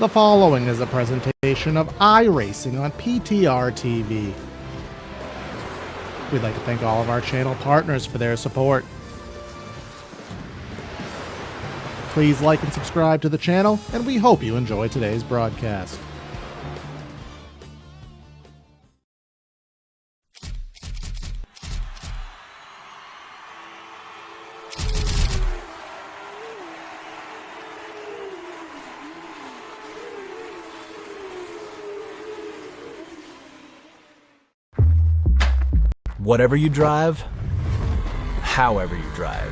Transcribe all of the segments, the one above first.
The following is a presentation of iRacing on PTR TV. We'd like to thank all of our channel partners for their support. Please like and subscribe to the channel, and we hope you enjoy today's broadcast. Whatever you drive, however you drive.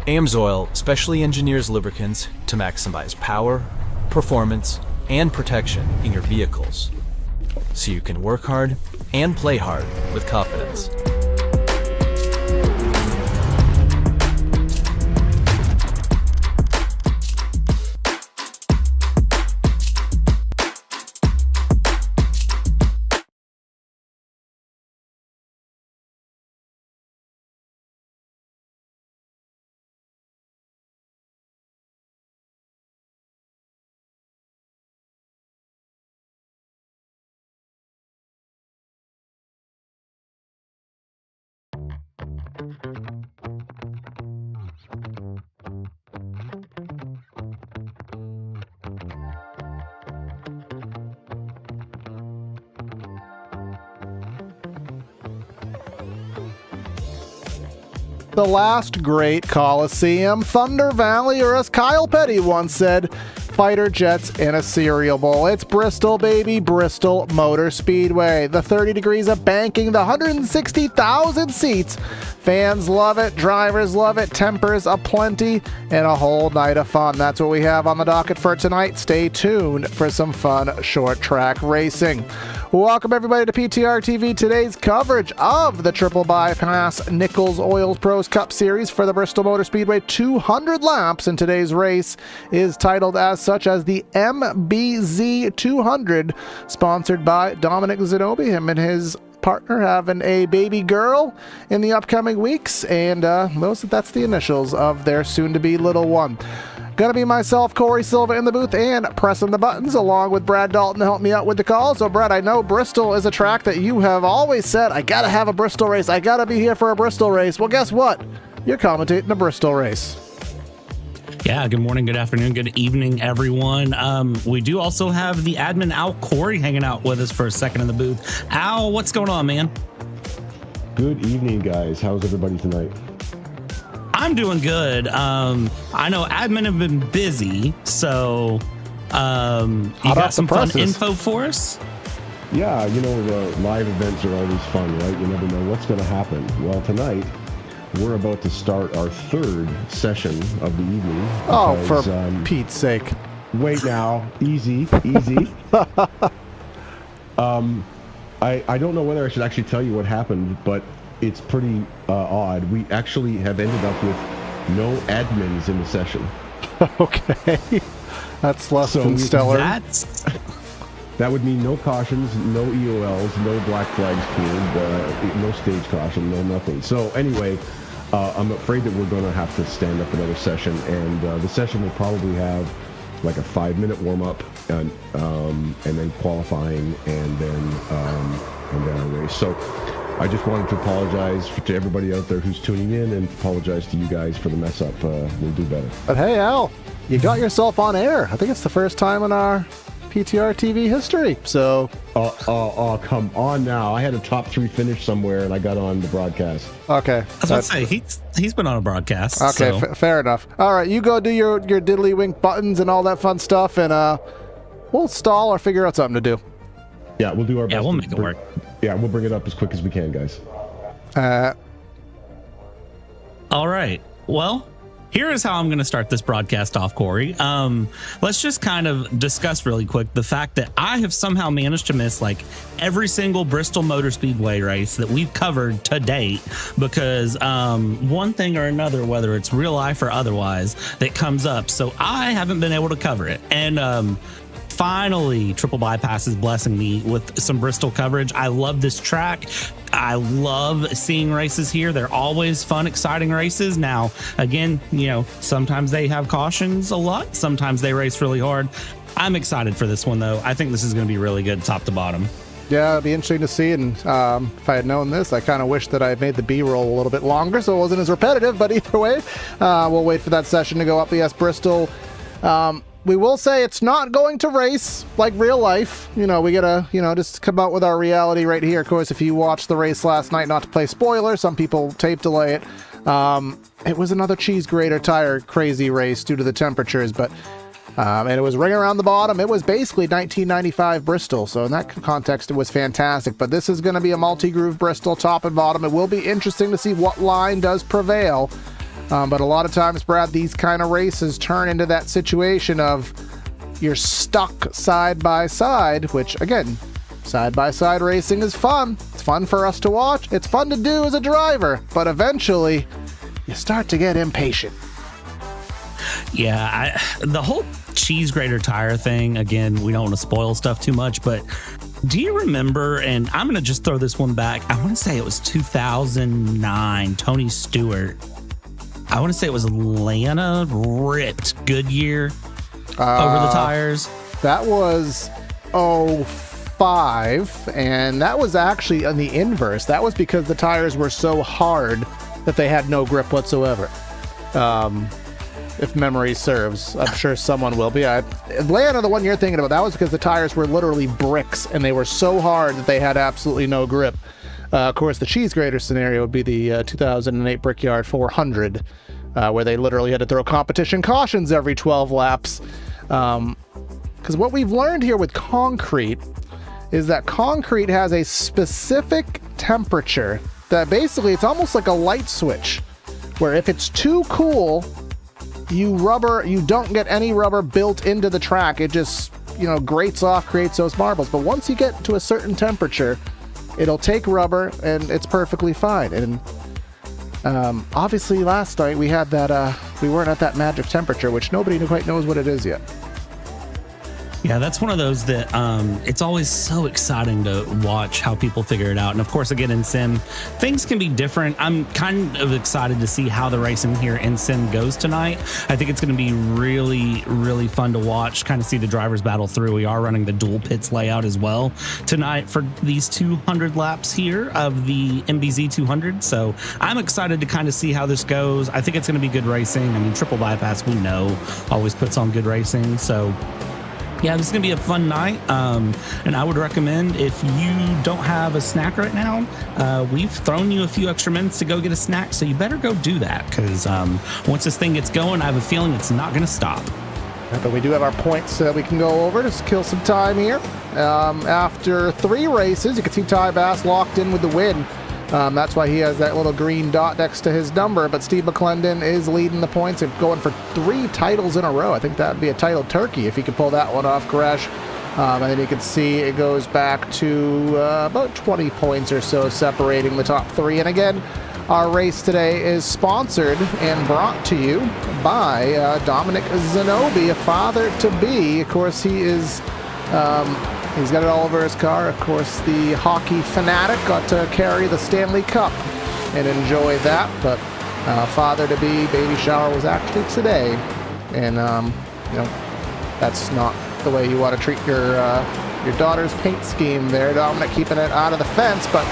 AMSOIL specially engineers lubricants to maximize power, performance, and protection in your vehicles, so you can work hard and play hard with confidence. The last great Coliseum, Thunder Valley, or as Kyle Petty once said, fighter jets in a cereal bowl. It's Bristol, baby, Bristol Motor Speedway. The 30 degrees of banking, the 160,000 seats. Fans love it, drivers love it, tempers aplenty, and a whole night of fun. That's what we have on the docket for tonight. Stay tuned for some fun short track racing. Welcome everybody to PTR TV. Today's coverage of the Triple Bypass Nichols Oil Pros Cup Series for the Bristol Motor Speedway 200 laps. And today's race is titled as such as the MBZ 200, sponsored by Dominic Zanobi. Him and his partner having a baby girl in the upcoming weeks, and that's the initials of their soon-to-be little one. Gonna be myself, Corey Silva, in the booth and pressing the buttons, along with Brad Dalton to help me out with the call. So, Brad, I know Bristol is a track that you have always said, I gotta have a Bristol race. I gotta be here for a Bristol race. Well, guess what? You're commentating a Bristol race. Yeah, good morning, good afternoon, good evening, everyone. We do also have the admin, Al Corey, hanging out with us for a second in the booth. Al, what's going on, man? Good evening, guys. How's everybody tonight? I'm doing good. I know admin have been busy, so you got some fun info for us? Yeah, you know, the live events are always fun, right? You never know what's going to happen. Well, tonight, we're about to start our third session of the evening. Oh, for Pete's sake. Wait now. Easy. I don't know whether I should actually tell you what happened, but it's pretty odd. We actually have ended up with no admins in the session. Okay. That's less than stellar. That would mean no cautions, no EOLs, no black flags cleared, no stage caution, no nothing. So anyway, I'm afraid that we're going to have to stand up another session, and the session will probably have like a 5-minute warm-up, and then qualifying, and then a race. So I just wanted to apologize to everybody out there who's tuning in, and apologize to you guys for the mess up. We'll do better. But hey, Al, you got yourself on air. I think it's the first time in our PTR TV history. So oh, come on now. I had a top 3 finish somewhere, and I got on the broadcast. Okay. I was about to say, he's been on a broadcast. Okay, so. Fair enough. All right, you go do your diddly-wink buttons and all that fun stuff, and we'll stall or figure out something to do. Yeah, we'll do our best. Yeah, we'll make it work. Yeah, we'll bring it up as quick as we can, guys. All right. Well, here is how I'm going to start this broadcast off, Corey. Let's just kind of discuss really quick the fact that I have somehow managed to miss like every single Bristol Motor Speedway race that we've covered to date, because one thing or another, whether it's real life or otherwise, that comes up. So I haven't been able to cover it. And finally, Triple Bypass is blessing me with some Bristol coverage. I love this track. I love seeing races here. They're always fun, exciting races. Now, again, sometimes they have cautions a lot. Sometimes they race really hard. I'm excited for this one, though. I think this is going to be really good top to bottom. Yeah, it'd be interesting to see. And if I had known this, I kind of wish that I had made the B-roll a little bit longer so it wasn't as repetitive. But either way, we'll wait for that session to go up. Yes, Bristol. We will say it's not going to race like real life. We gotta, just come out with our reality right here. Of course, if you watched the race last night, not to play spoiler, some people tape delay it. It was another cheese grater tire crazy race due to the temperatures, but and it was ring around the bottom. It was basically 1995 Bristol, so in that context, it was fantastic. But this is going to be a multi-groove Bristol, top and bottom. It will be interesting to see what line does prevail. But a lot of times, Brad, these kind of races turn into that situation of you're stuck side by side, which, again, side-by-side racing is fun. It's fun for us to watch. It's fun to do as a driver. But eventually, you start to get impatient. Yeah, the whole cheese grater tire thing, again, we don't want to spoil stuff too much, but do you remember, and I'm going to just throw this one back, I want to say it was 2009, Tony Stewart. I want to say it was Atlanta, ripped Goodyear over the tires. That was 05, and that was actually on the inverse. That was because the tires were so hard that they had no grip whatsoever. If memory serves. I'm sure someone will be. Atlanta, the one you're thinking about, that was because the tires were literally bricks, and they were so hard that they had absolutely no grip. Of course, the cheese grater scenario would be the 2008 Brickyard 400, where they literally had to throw competition cautions every 12 laps. Because what we've learned here with concrete is that concrete has a specific temperature that basically it's almost like a light switch, where if it's too cool, you don't get any rubber built into the track. It just, grates off, creates those marbles. But once you get to a certain temperature, it'll take rubber and it's perfectly fine. And obviously last night we had that, we weren't at that magic temperature, which nobody quite knows what it is yet. Yeah, that's one of those that it's always so exciting to watch how people figure it out. And of course, again, in sim, things can be different. I'm kind of excited to see how the racing here in sim goes tonight. I think it's going to be really, really fun to watch, kind of see the drivers battle through. We are running the dual pits layout as well tonight for these 200 laps here of the MBZ 200. So I'm excited to kind of see how this goes. I think it's going to be good racing. I mean, Triple Bypass, we know, always puts on good racing. So yeah, this is going to be a fun night, and I would recommend, if you don't have a snack right now, we've thrown you a few extra minutes to go get a snack, so you better go do that, because once this thing gets going, I have a feeling it's not going to stop. But we do have our points that we can go over to kill some time here. After 3 races, you can see Ty Bass locked in with the win. That's why he has that little green dot next to his number. But Steve McClendon is leading the points and going for 3 titles in a row. I think that would be a title turkey if he could pull that one off, Koresh. And then you can see it goes back to about 20 points or so separating the top 3. And again, our race today is sponsored and brought to you by Dominic Zanobi, a father-to-be. Of course, he is... he's got it all over his car. Of course, the hockey fanatic got to carry the Stanley Cup and enjoy that. But father-to-be, baby shower was actually today. And, that's not the way you want to treat your daughter's paint scheme there. Dominic keeping it out of the fence. But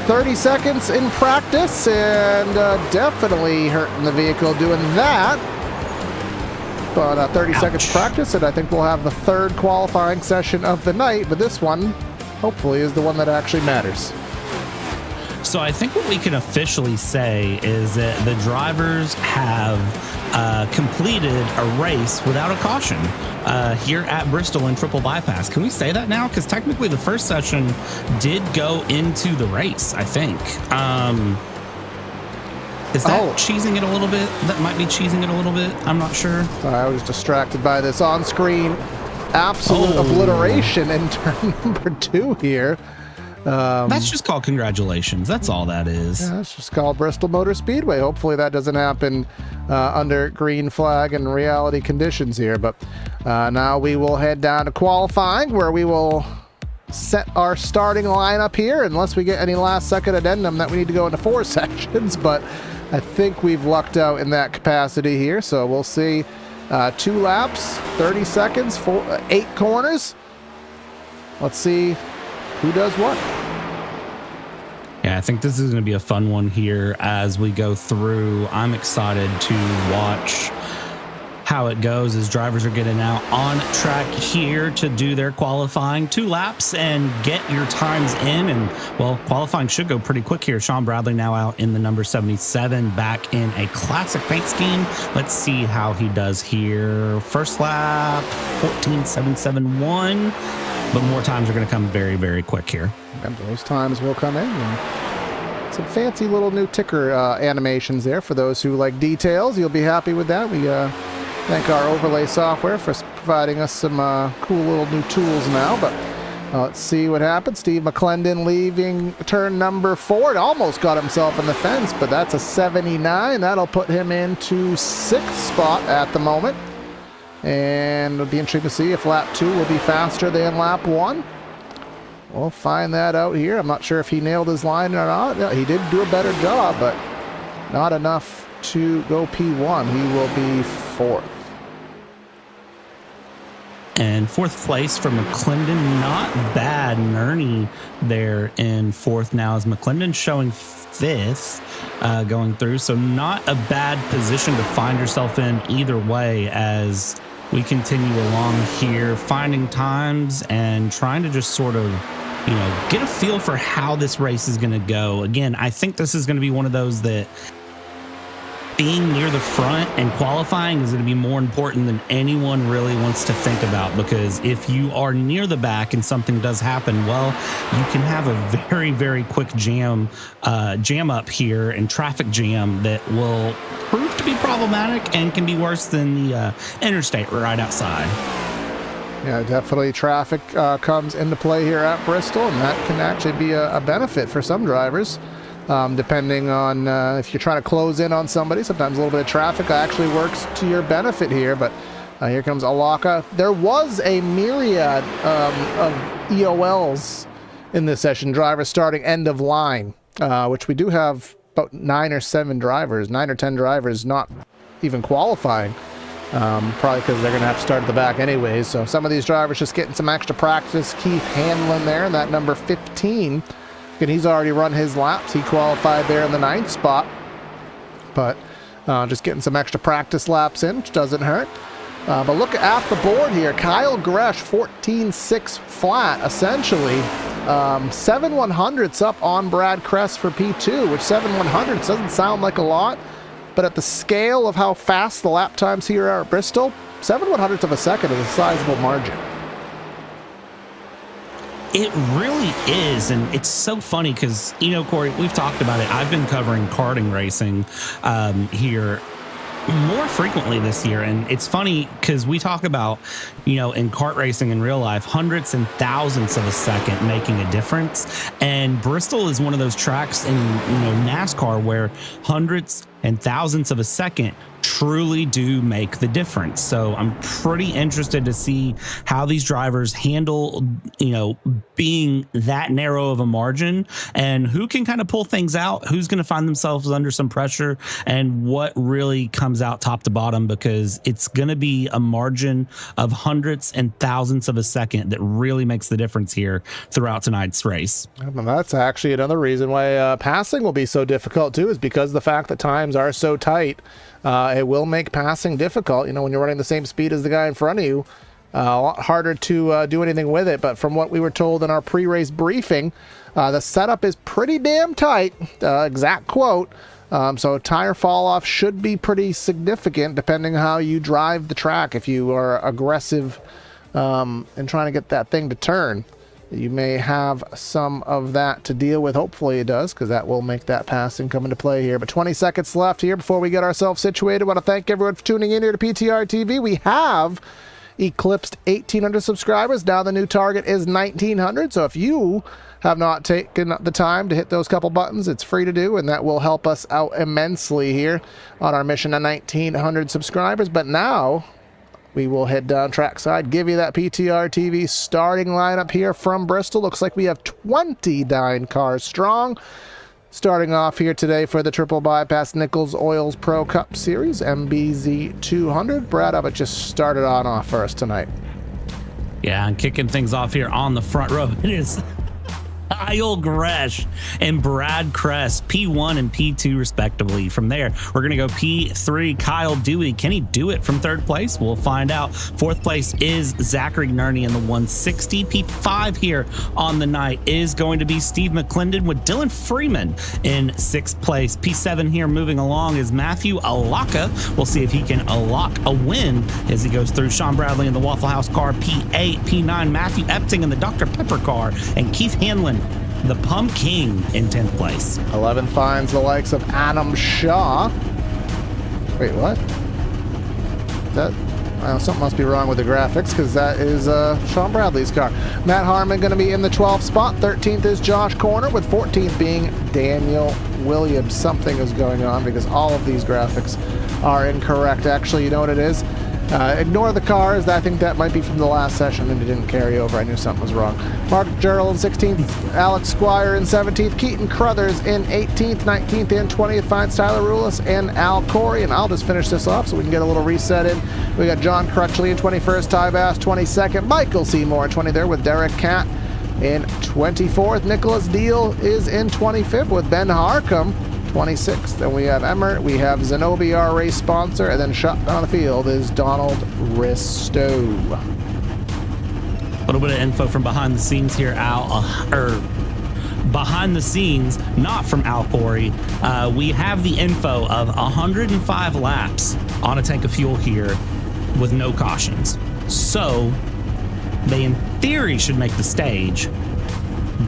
30 seconds in practice and definitely hurting the vehicle doing that. But 30 seconds practice, and I think we'll have the 3rd qualifying session of the night. But this one, hopefully, is the one that actually matters. So I think what we can officially say is that the drivers have completed a race without a caution here at Bristol in Triple Bypass. Can we say that now? Because technically the first session did go into the race, I think. Is that cheesing it a little bit? That might be cheesing it a little bit. I'm not sure. I was distracted by this on-screen absolute obliteration in turn number 2 here. That's just called congratulations. That's all that is. Yeah, it's just called Bristol Motor Speedway. Hopefully that doesn't happen under green flag and reality conditions here. But now we will head down to qualifying, where we will set our starting lineup here, unless we get any last second addendum that we need to go into 4 sections. But I think we've lucked out in that capacity here. So we'll see 2 laps, 30 seconds, 8 corners. Let's see who does what. Yeah, I think this is going to be a fun one here as we go through. I'm excited to watch how it goes as drivers are getting out on track here to do their qualifying 2 laps and get your times in. And well, qualifying should go pretty quick here. Sean Bradley now out in the number 77, back in a classic paint scheme. Let's see how he does here. First lap, 14.771. But more times are going to come very, very quick here. And those times will come in. And some fancy little new ticker animations there for those who like details. You'll be happy with that. We thank our overlay software for providing us some cool little new tools now. But let's see what happens. Steve McClendon leaving turn number 4. It almost got himself in the fence, but that's a 79. That'll put him into 6th spot at the moment. And it'll be interesting to see if lap 2 will be faster than lap 1. We'll find that out here. I'm not sure if he nailed his line or not. No, he did do a better job, but not enough to go P1. He will be 4th. And 4th place for McClendon. Not bad. Nerney there in 4th now, as McClendon showing 5th going through. So not a bad position to find yourself in either way as we continue along here, finding times and trying to just sort of, get a feel for how this race is going to go. Again, I think this is going to be one of those that being near the front and qualifying is going to be more important than anyone really wants to think about, because if you are near the back and something does happen, well, you can have a very, very quick jam up here and traffic jam that will prove to be problematic and can be worse than the interstate right outside. Yeah, definitely traffic comes into play here at Bristol, and that can actually be a benefit for some drivers. Depending on if you're trying to close in on somebody, sometimes a little bit of traffic actually works to your benefit here. But here comes Alaka. There was a myriad of EOLs in this session, drivers starting end of line, which we do have about 9 or 10 drivers not even qualifying, probably because they're going to have to start at the back anyways. So some of these drivers just getting some extra practice. Keith Hanlon there in that number 15. And he's already run his laps. He qualified there in the 9th spot. But just getting some extra practice laps in, which doesn't hurt. But look at the board here. Kyle Gresh, 14.6 flat, essentially. 7/100ths up on Brad Kress for P2, which 7/100ths doesn't sound like a lot. But at the scale of how fast the lap times here are at Bristol, 7/100ths of a second is a sizable margin. It really is, and it's so funny because, Corey, we've talked about it. I've been covering karting racing here more frequently this year, and it's funny because we talk about, in kart racing in real life, hundredths and thousandths of a second making a difference, and Bristol is one of those tracks in NASCAR where hundredths and thousandths of a second truly do make the difference. So I'm pretty interested to see how these drivers handle, being that narrow of a margin, and who can kind of pull things out, who's going to find themselves under some pressure, and what really comes out top to bottom, because it's going to be a margin of hundredths and thousandths of a second that really makes the difference here throughout tonight's race. And that's actually another reason why passing will be so difficult too, is because the fact that times are so tight. It will make passing difficult. When you're running the same speed as the guy in front of you, a lot harder to do anything with it. But from what we were told in our pre-race briefing, the setup is pretty damn tight, exact quote. So tire fall off should be pretty significant depending how you drive the track. If you are aggressive and trying to get that thing to turn, you may have some of that to deal with. Hopefully it does, because that will make that passing come into play here. But 20 seconds left here before we get ourselves situated. I want to thank everyone for tuning in here to PTR TV. We have eclipsed 1,800 subscribers. Now the new target is 1,900. So if you have not taken the time to hit those couple buttons, it's free to do, and that will help us out immensely here on our mission to 1,900 subscribers. But now we will head down trackside, give you that PTR TV starting lineup here from Bristol. Looks like we have 29 cars strong. Starting off here today for the Triple Bypass Nichols Oils Pro Cup Series, MBZ 200. Brad, how about just start it on off first tonight? Yeah, and kicking things off here on the front row, it is Kyle Gresh and Brad Kress, P1 and P2 respectively. From there, we're going to go P3, Kyle Dewey. Can he do it from third place? We'll find out. Fourth place is Zachary Nerney in the 160. P5 here on the night is going to be Steve McClendon with Dylan Freeman in sixth place. P7 here moving along is Matthew Alaka. We'll see if he can unlock a win as he goes through. Sean Bradley in the Waffle House car, P8. P9, Matthew Epting in the Dr. Pepper car, and Keith Hanlon, the Pump King, in 10th place. 11 finds the likes of Adam Shaw. Wait, what? Something must be wrong with the graphics, because that is Sean Bradley's car. Matt Harmon going to be in the 12th spot. 13th is Josh Corner, with 14th being Daniel Williams. Something is going on because all of these graphics are incorrect. Actually, you know what it is? Ignore the cars. I think that might be from the last session and it didn't carry over. I knew something was wrong. Mark Gerald in 16th, Alex Squire in 17th, Keaton Crothers in 18th, 19th and 20th finds Tyler Rulis and Al Corey. And I'll just finish this off so we can get a little reset in. We got John Crutchley in 21st, Ty Bass 22nd, Michael Seymour in 23rd with Derek Catt in 24th. Nicholas Deal is in 25th with Ben Harcum 26th. And we have Emmert, we have Zenobia, our race sponsor, and then shut down the field is Donald Risto. A little bit of info from behind the scenes here, Al, behind the scenes, not from Al Corey. We have the info of 105 laps on a tank of fuel here with no cautions. So they, in theory, should make the stage,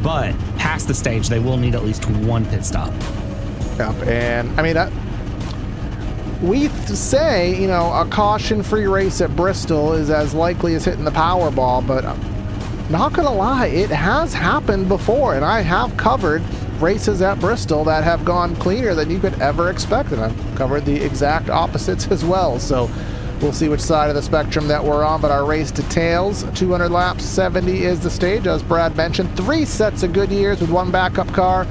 but past the stage, they will need at least one pit stop. Yep, and I mean, we say, you know, a caution-free race at Bristol is as likely as hitting the Powerball, but I'm not gonna lie, it has happened before, and I have covered races at Bristol that have gone cleaner than you could ever expect, and I've covered the exact opposites as well. So we'll see which side of the spectrum that we're on, but our race details, 200 laps, 70 is the stage, as Brad mentioned. 3 sets of good years with 1 backup car.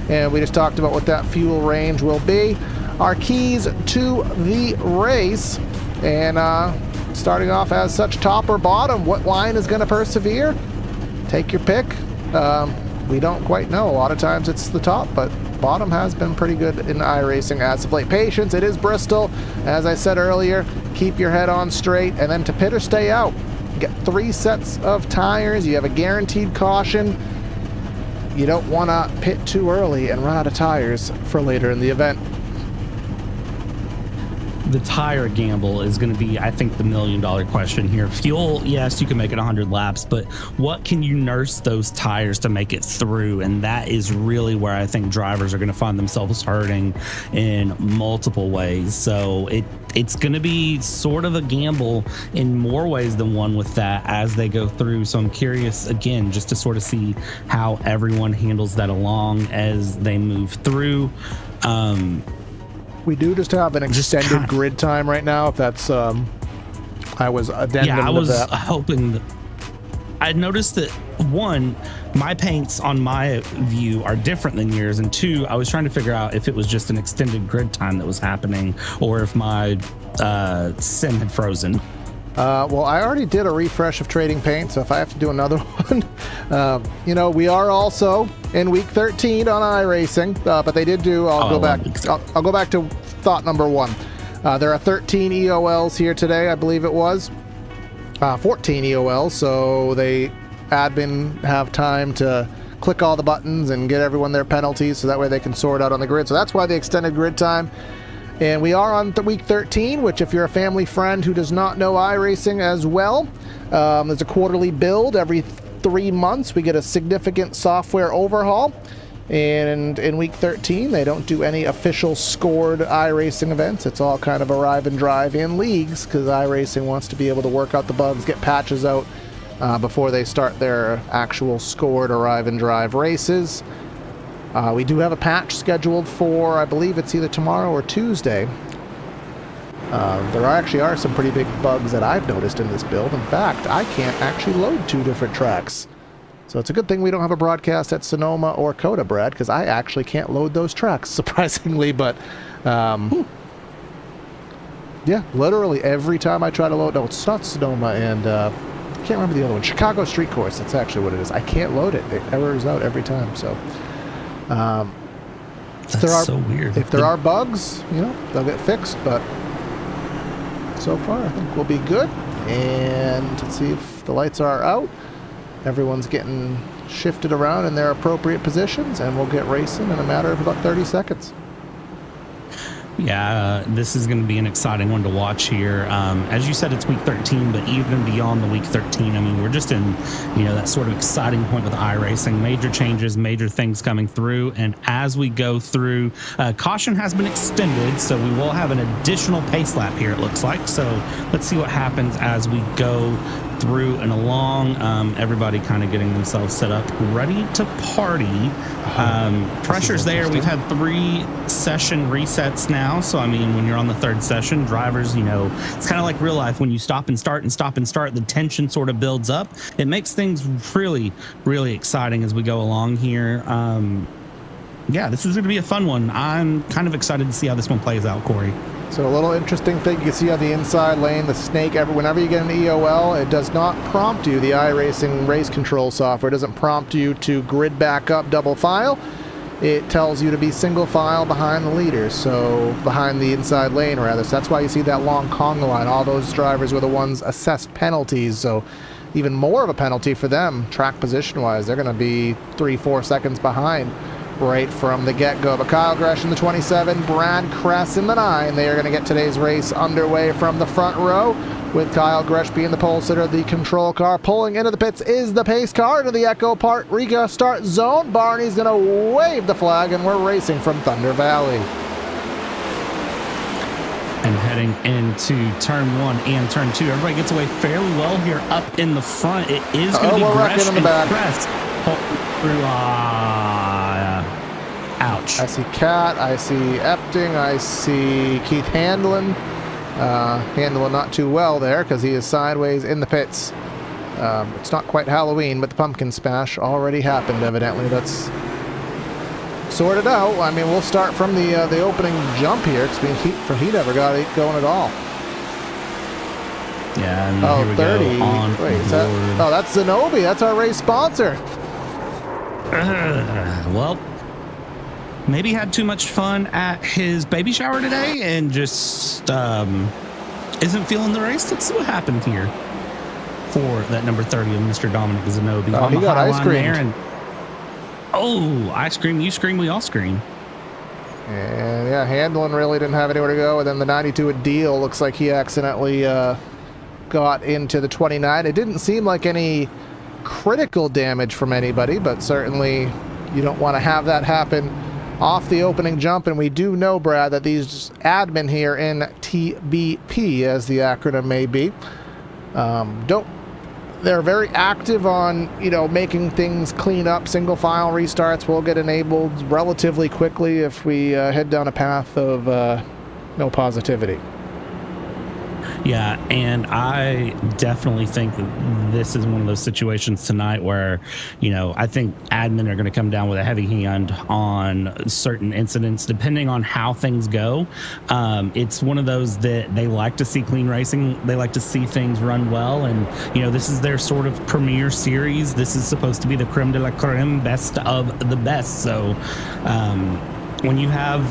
And we just talked about what that fuel range will be. Our keys to the race, and starting off as such, top or bottom, what line is going to persevere? Take your pick. We don't quite know. A lot of times it's the top, but bottom has been pretty good in iRacing as of late. Patience, it is Bristol. As I said earlier, keep your head on straight, and then to pit or stay out. You get 3 sets of tires. You have a guaranteed caution. You don't want to pit too early and run out of tires for later in the event. The tire gamble is going to be, I think, the $1 million question here. Fuel, yes, you can make it 100 laps, but what can you nurse those tires to make it through? And that is really where I think drivers are going to find themselves hurting in multiple ways. So it's going to be sort of a gamble in more ways than one with that as they go through. So I'm curious, again, just to sort of see how everyone handles that along as they move through. We do just have an extended grid time right now, if that's, I was addendum yeah, I was that. hoping that I noticed that, one, my paints on my view are different than yours, and 2, I was trying to figure out if it was just an extended grid time that was happening or if my sim had frozen. Well, I already did a refresh of trading paint, so if I have to do another one, you know, we are also in week 13 on iRacing, but they did do, I'll go back to thought number 1. There are 13 EOLs here today, I believe it was. 14 EOLs, so they admin have time to click all the buttons and get everyone their penalties, so that way they can sort out on the grid. So that's why the extended grid time. And we are on week 13, which if you're a family friend who does not know iRacing as well, there's a quarterly build. Every 3 months we get a significant software overhaul. And in week 13, they don't do any official scored iRacing events. It's all kind of arrive and drive in leagues because iRacing wants to be able to work out the bugs, get patches out before they start their actual scored arrive and drive races. We do have a patch scheduled for, I believe it's either tomorrow or Tuesday. There actually are some pretty big bugs that I've noticed in this build. In fact, I can't actually load 2 different tracks. So it's a good thing we don't have a broadcast at Sonoma or Coda, Brad, because I actually can't load those tracks, surprisingly. But, yeah, literally every time I try to load... No, it's not Sonoma, and I can't remember the other one. Chicago Street Course, that's actually what it is. I can't load it. It errors out every time, so... That's so weird. If there are bugs, you know, they'll get fixed, but so far I think we'll be good. And let's see if the lights are out. Everyone's getting shifted around in their appropriate positions, and we'll get racing in a matter of about 30 seconds. Yeah, this is going to be an exciting one to watch here. As you said, it's week 13, but even beyond the week 13, I mean, we're just in, you know, that sort of exciting point with iRacing. Major changes, major things coming through. And as we go through, caution has been extended, so we will have an additional pace lap here, it looks like. So let's see what happens as we go through and along. Everybody kind of getting themselves set up, ready to party. Pressure's there. We've had 3 session resets now. So, I mean, when you're on the 3rd session, drivers, you know, it's kind of like real life. When you stop and start and stop and start, the tension sort of builds up. It makes things really, really exciting as we go along here. Yeah, this is going to be a fun one. I'm kind of excited to see how this one plays out, Corey. So a little interesting thing you can see on the inside lane, the snake, whenever you get an EOL, it does not prompt you, the iRacing race control software doesn't prompt you to grid back up double file. It tells you to be single file behind the leaders, so behind the inside lane rather. So that's why you see that long conga line. All those drivers were the ones assessed penalties, so even more of a penalty for them, track position-wise. They're going to be 3-4 seconds behind right from the get-go. But Kyle Gresh in the 27, Brad Kress in the 9. They are going to get today's race underway from the front row, with Kyle Gresh being the pole sitter. The control car pulling into the pits is the pace car into the Echo Park Riga start zone. Barney's going to wave the flag, and we're racing from Thunder Valley. And heading into turn 1 and turn 2. Everybody gets away fairly well here up in the front. It is going to be Gresh in the back. Kress through. Ouch. I see Kat, I see Epting, I see Keith Handlin. Handling not too well there because he is sideways in the pits. It's not quite Halloween, but the pumpkin smash already happened, evidently. That's sorted out. I mean, we'll start from the opening jump here, because he never got it going at all. Yeah, and here we 30. go on Wait, is that, oh, that's Zenobi. That's our race sponsor. Well, maybe had too much fun at his baby shower today and just isn't feeling the race. Let's see what happened here for that number 30 of Mr. Dominic Zenobi. Oh, he got ice cream. And I scream, you scream, we all scream. And yeah, Handlin really didn't have anywhere to go. And then the 92 at Deal looks like he accidentally got into the 29. It didn't seem like any critical damage from anybody, but certainly you don't want to have that happen off the opening jump. And we do know, Brad, that these admin here in TBP, as the acronym may be, they're very active on, making things clean up. Single file restarts will get enabled relatively quickly if we head down a path of no positivity. Yeah, and I definitely think that this is one of those situations tonight where, I think admin are going to come down with a heavy hand on certain incidents, depending on how things go. It's one of those that they like to see clean racing. They like to see things run well. And, this is their sort of premier series. This is supposed to be the creme de la creme, best of the best. So when you have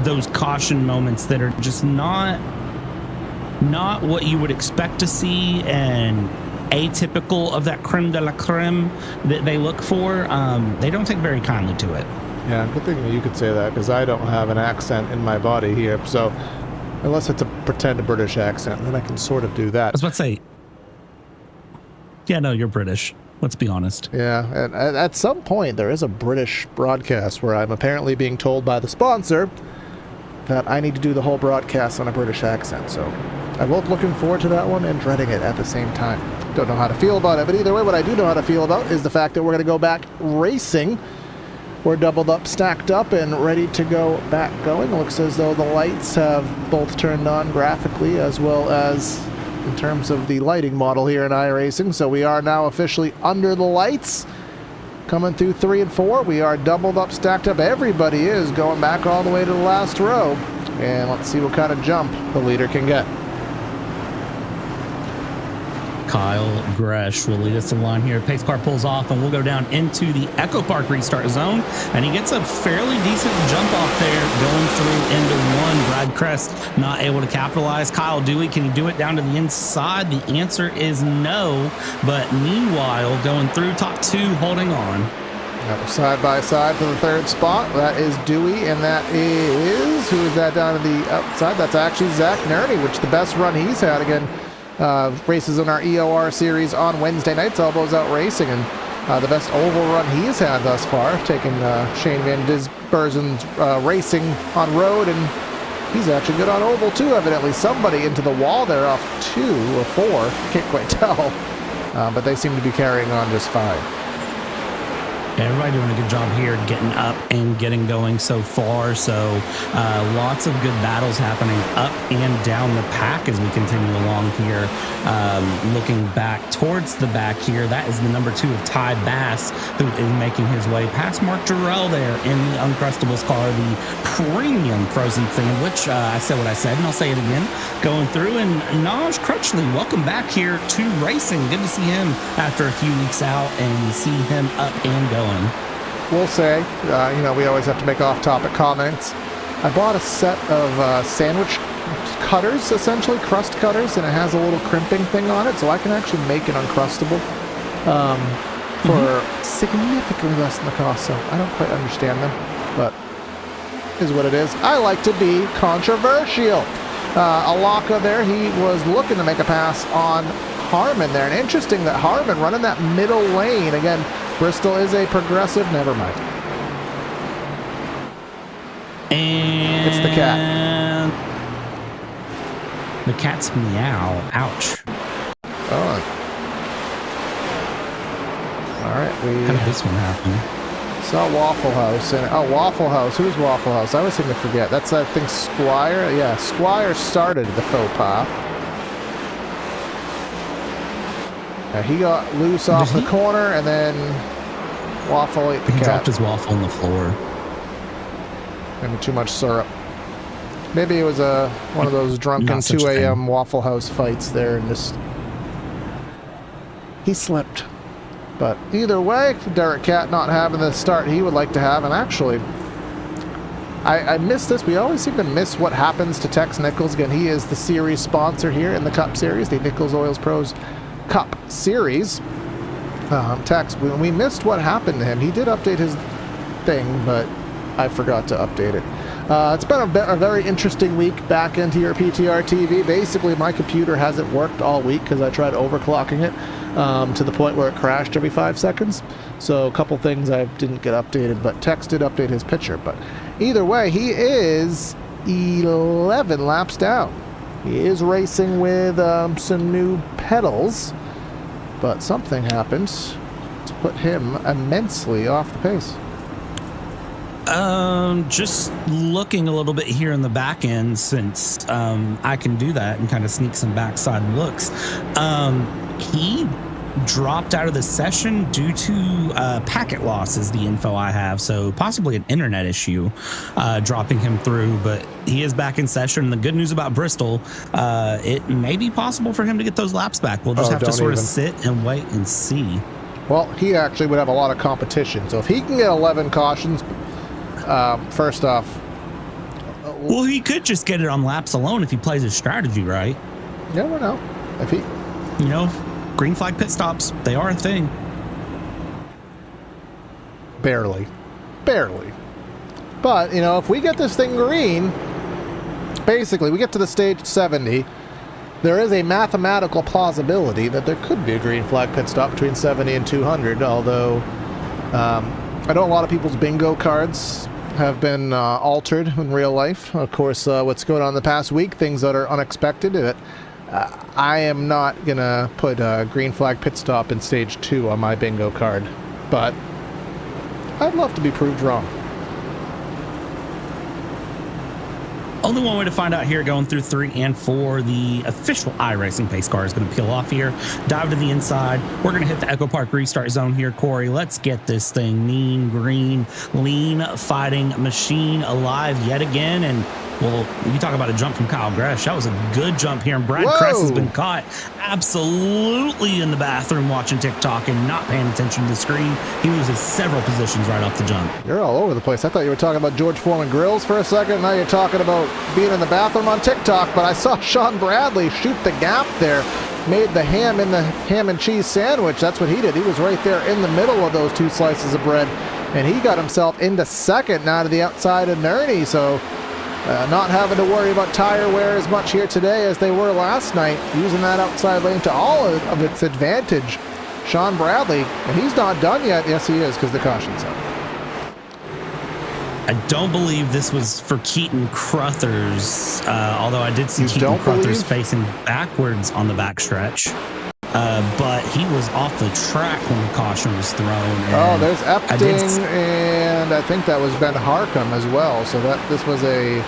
those caution moments that are just not what you would expect to see and atypical of that creme de la creme that they look for, they don't take very kindly to it. Yeah, good thing you could say that, because I don't have an accent in my body here. So unless it's a pretend British accent, then I can sort of do that. I was about to say, yeah, no, you're British. Let's be honest. Yeah, and at some point there is a British broadcast where I'm apparently being told by the sponsor that I need to do the whole broadcast on a British accent. So I'm both looking forward to that one and dreading it at the same time. Don't know how to feel about it, but either way, what I do know how to feel about is the fact that we're going to go back racing. We're doubled up, stacked up, and ready to go back going. It looks as though the lights have both turned on graphically as well as in terms of the lighting model here in iRacing. So we are now officially under the lights. Coming through 3 and 4, we are doubled up, stacked up. Everybody is going back all the way to the last row. And let's see what kind of jump the leader can get. Kyle Gresh will lead us to the line here. Pace car pulls off, and we'll go down into the Echo Park restart zone. And he gets a fairly decent jump off there, going through into 1. Brad Crest not able to capitalize. Kyle Dewey, can he do it down to the inside? The answer is no. But meanwhile, going through top 2, holding on. Side by side for the 3rd spot. That is Dewey, and that is, who is that down to the outside? That's actually Zach Nerney, which the best run he's had again. Races in our EOR series on Wednesday nights, Elbows Out Racing, and the best oval run he's had thus far, taking Shane Van Disbergen's racing on road, and he's actually good on oval too, evidently. Somebody into the wall there off 2 or 4, can't quite tell, but they seem to be carrying on just fine. Everybody doing a good job here getting up and getting going so far. So lots of good battles happening up and down the pack as we continue along here. Looking back towards the back here, that is the number 2 of Ty Bass, who is making his way past Mark Jarrell there in the Uncrustables car, the premium frozen sandwich. I said what I said, and I'll say it again. Going through, and Naj Crutchley, welcome back here to racing. Good to see him after a few weeks out and see him up and going. We'll say, we always have to make off-topic comments. I bought a set of sandwich cutters, essentially crust cutters, and it has a little crimping thing on it, so I can actually make an Uncrustable for significantly less than the cost. So I don't quite understand them, but is what it is. I like to be controversial. Alaka there, he was looking to make a pass on Harmon there, and interesting that Harmon running that middle lane again. Bristol is a progressive. Never mind. And it's the cat. The cat's meow. Ouch. Oh. All right. How did this one happen? Saw Waffle House. Waffle House. Who's Waffle House? I always seem to forget. That's, I think, Squire. Yeah, Squire started the faux pas. He got loose off the corner, and then Waffle ate the cat. He dropped his waffle on the floor. Maybe too much syrup. Maybe it was one of those drunken 2 a.m. Waffle House fights there, and just he slipped. But either way, Derek Cat not having the start he would like to have, and actually, I missed this. We always seem to miss what happens to Tex Nichols. Again, he is the series sponsor here in the Cup Series, the Nichols Oils Pros Cup Series. Tex, we missed what happened to him. He did update his thing, but I forgot to update it. It's been a very interesting week back into your PTR TV. Basically, my computer hasn't worked all week because I tried overclocking it to the point where it crashed every 5 seconds. So a couple things I didn't get updated, but Tex did update his picture. But either way, he is 11 laps down. He is racing with some new pedals, but something happened to put him immensely off the pace. Just looking a little bit here in the back end, since I can do that and kind of sneak some backside looks. He dropped out of the session due to packet loss is the info I have, so possibly an internet issue dropping him through, but he is back in session. And the good news about Bristol, it may be possible for him to get those laps back. We'll just have to sort of sit and wait and see. Well, he actually would have a lot of competition, so if he can get 11 cautions, first off, well, he could just get it on laps alone if he plays his strategy right. You never know. If he, green flag pit stops, they are a thing. Barely. But, if we get this thing green, basically, we get to the stage 70, there is a mathematical plausibility that there could be a green flag pit stop between 70 and 200, although I know a lot of people's bingo cards have been altered in real life. Of course, what's going on in the past week, things that are unexpected. I am not going to put a green flag pit stop in stage 2 on my bingo card, but I'd love to be proved wrong. Only one way to find out here, going through 3 and 4. The official iRacing pace car is going to peel off here, dive to the inside. We're going to hit the Echo Park restart zone here, Corey. Let's get this thing mean green, lean fighting machine alive yet again. And well, you talk about a jump from Kyle Gresh. That was a good jump here. And Brad Kress has been caught absolutely in the bathroom watching TikTok and not paying attention to the screen. He loses several positions right off the jump. You're all over the place. I thought you were talking about George Foreman Grills for a second. Now you're talking about being in the bathroom on TikTok. But I saw Sean Bradley shoot the gap there, made the ham in the ham and cheese sandwich. That's what he did. He was right there in the middle of those 2 slices of bread, and he got himself into second, now to the outside of Nerney. So not having to worry about tire wear as much here today as they were last night, using that outside lane to all of its advantage. Sean Bradley, and he's not done yet. Yes, he is, because the caution's up. I don't believe this was for Keaton Crothers, although I did see Keaton Crothers facing backwards on the backstretch. But he was off the track when the caution was thrown. Oh, there's Epting, and I think that was Ben Harcum as well. So this was a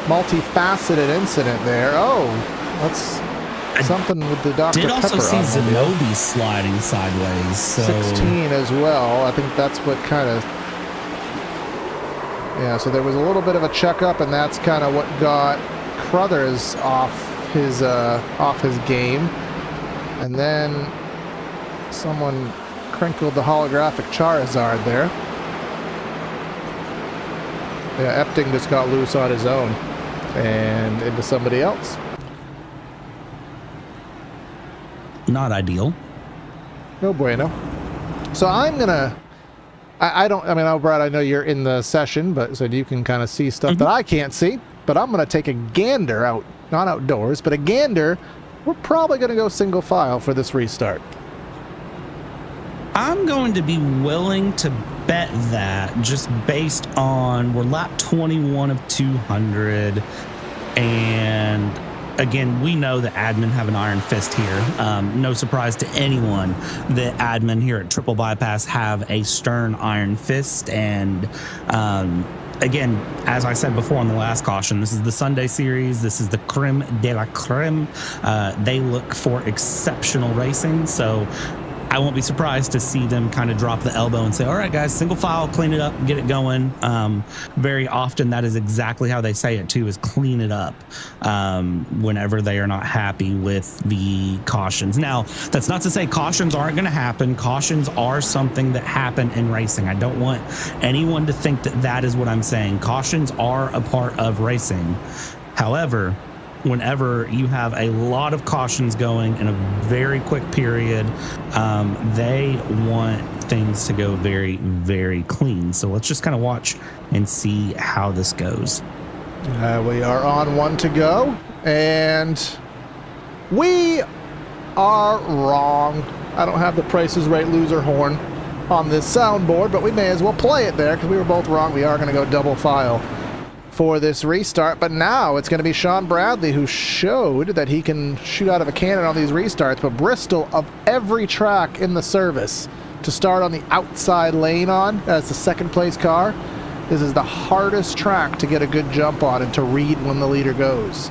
multifaceted incident there. Oh, that's something with the Dr. Pepper. Did also see automobile. Zanobi sliding sideways. So. 16 as well. I think that's what kind of... Yeah, so there was a little bit of a checkup, and that's kind of what got Crothers off his game. And then someone crinkled the holographic Charizard there. Yeah, Epting just got loose on his own and into somebody else. Not ideal. No bueno. So I'm gonna... Brad, I know you're in the session, but so you can kind of see stuff that I can't see. But I'm gonna take a gander out, not outdoors, but a gander. We're probably going to go single file for this restart. I'm going to be willing to bet that just based on we're lap 21 of 200. And again, we know that admin have an iron fist here. No surprise to anyone that admin here at Triple Bypass have a stern iron fist. And again, as I said before on the last caution, this is the Sunday series. This is the creme de la creme. They look for exceptional racing. So I won't be surprised to see them kind of drop the elbow and say, all right, guys, single file, clean it up, get it going. Very often that is exactly how they say it too, is clean it up whenever they are not happy with the cautions. Now, that's not to say cautions aren't going to happen. Cautions are something that happen in racing. I don't want anyone to think that that is what I'm saying. Cautions are a part of racing. However, whenever you have a lot of cautions going in a very quick period, they want things to go very, very clean. So let's just kind of watch and see how this goes. We are on 1 to go, and we are wrong. I don't have the Price is Right loser horn on this soundboard, but we may as well play it there because we were both wrong. We are going to go double file for this restart, but now it's going to be Sean Bradley who showed that he can shoot out of a cannon on these restarts. But Bristol, of every track in the service to start on the outside lane on as the second place car, this is the hardest track to get a good jump on and to read when the leader goes.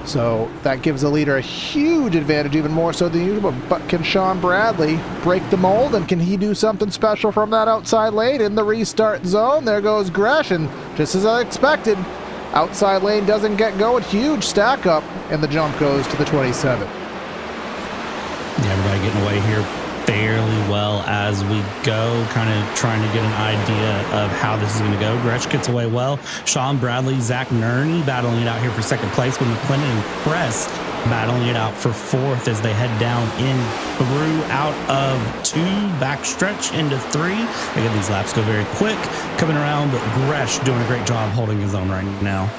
So that gives the leader a huge advantage, even more so than usual. But can Sean Bradley break the mold, and can he do something special from that outside lane in the restart zone? There goes Gresh, and just as I expected, outside lane doesn't get going. Huge stack up, and the jump goes to the 27. Yeah, everybody getting away here fairly well as we go, kind of trying to get an idea of how this is going to go. Gresh gets away well. Sean Bradley, Zach Nerney battling it out here for second place, with McClendon and Press battling it out for fourth as they head down in through out of 2, backstretch into 3. Again, these laps go very quick, coming around, but Gresh doing a great job holding his own right now.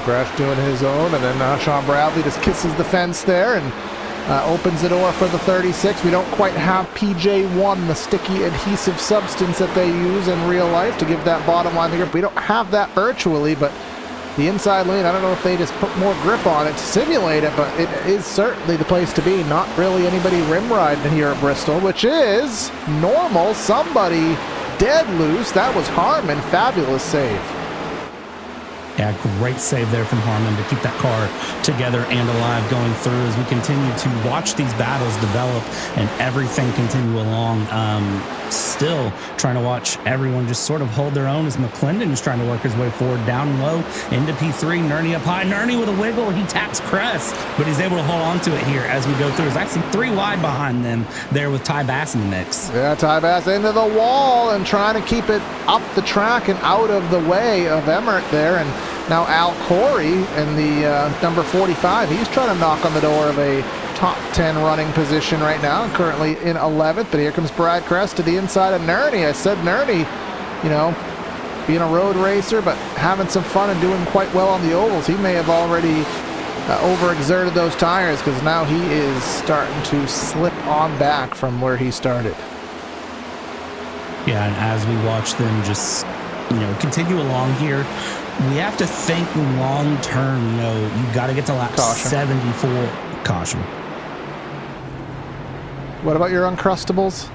Gresh doing his own, and then Sean Bradley just kisses the fence there and opens the door for the 36. We don't quite have PJ1, the sticky adhesive substance that they use in real life to give that bottom line grip. We don't have that virtually, but The inside lane, I don't know if they just put more grip on it to simulate it, but it is certainly the place to be. Not really anybody rim riding here at Bristol, which is normal. Somebody dead loose. That was Harmon. Fabulous save. Yeah, great save there from Harmon to keep that car together and alive going through as we continue to watch these battles develop and everything continue along. Still trying to watch everyone just sort of hold their own as McClendon is trying to work his way forward, down low into P3. Nerney up high. Nerney with a wiggle. He taps Cress, but he's able to hold on to it here as we go through. There's actually 3 wide behind them there with Ty Bass in the mix. Yeah, Ty Bass into the wall and trying to keep it up the track and out of the way of Emmert there. And now Al Corey in the number 45. He's trying to knock on the door of a top 10 running position right now, currently in 11th, but here comes Brad Crest to the inside of Nerney. I said Nerney, you know, being a road racer, but having some fun and doing quite well on the ovals. He may have already overexerted those tires because now he is starting to slip on back from where he started. Yeah, and as we watch them just, you know, continue along here, we have to think long term. You know, you've got to get to lap 74. Caution. What about your Uncrustables?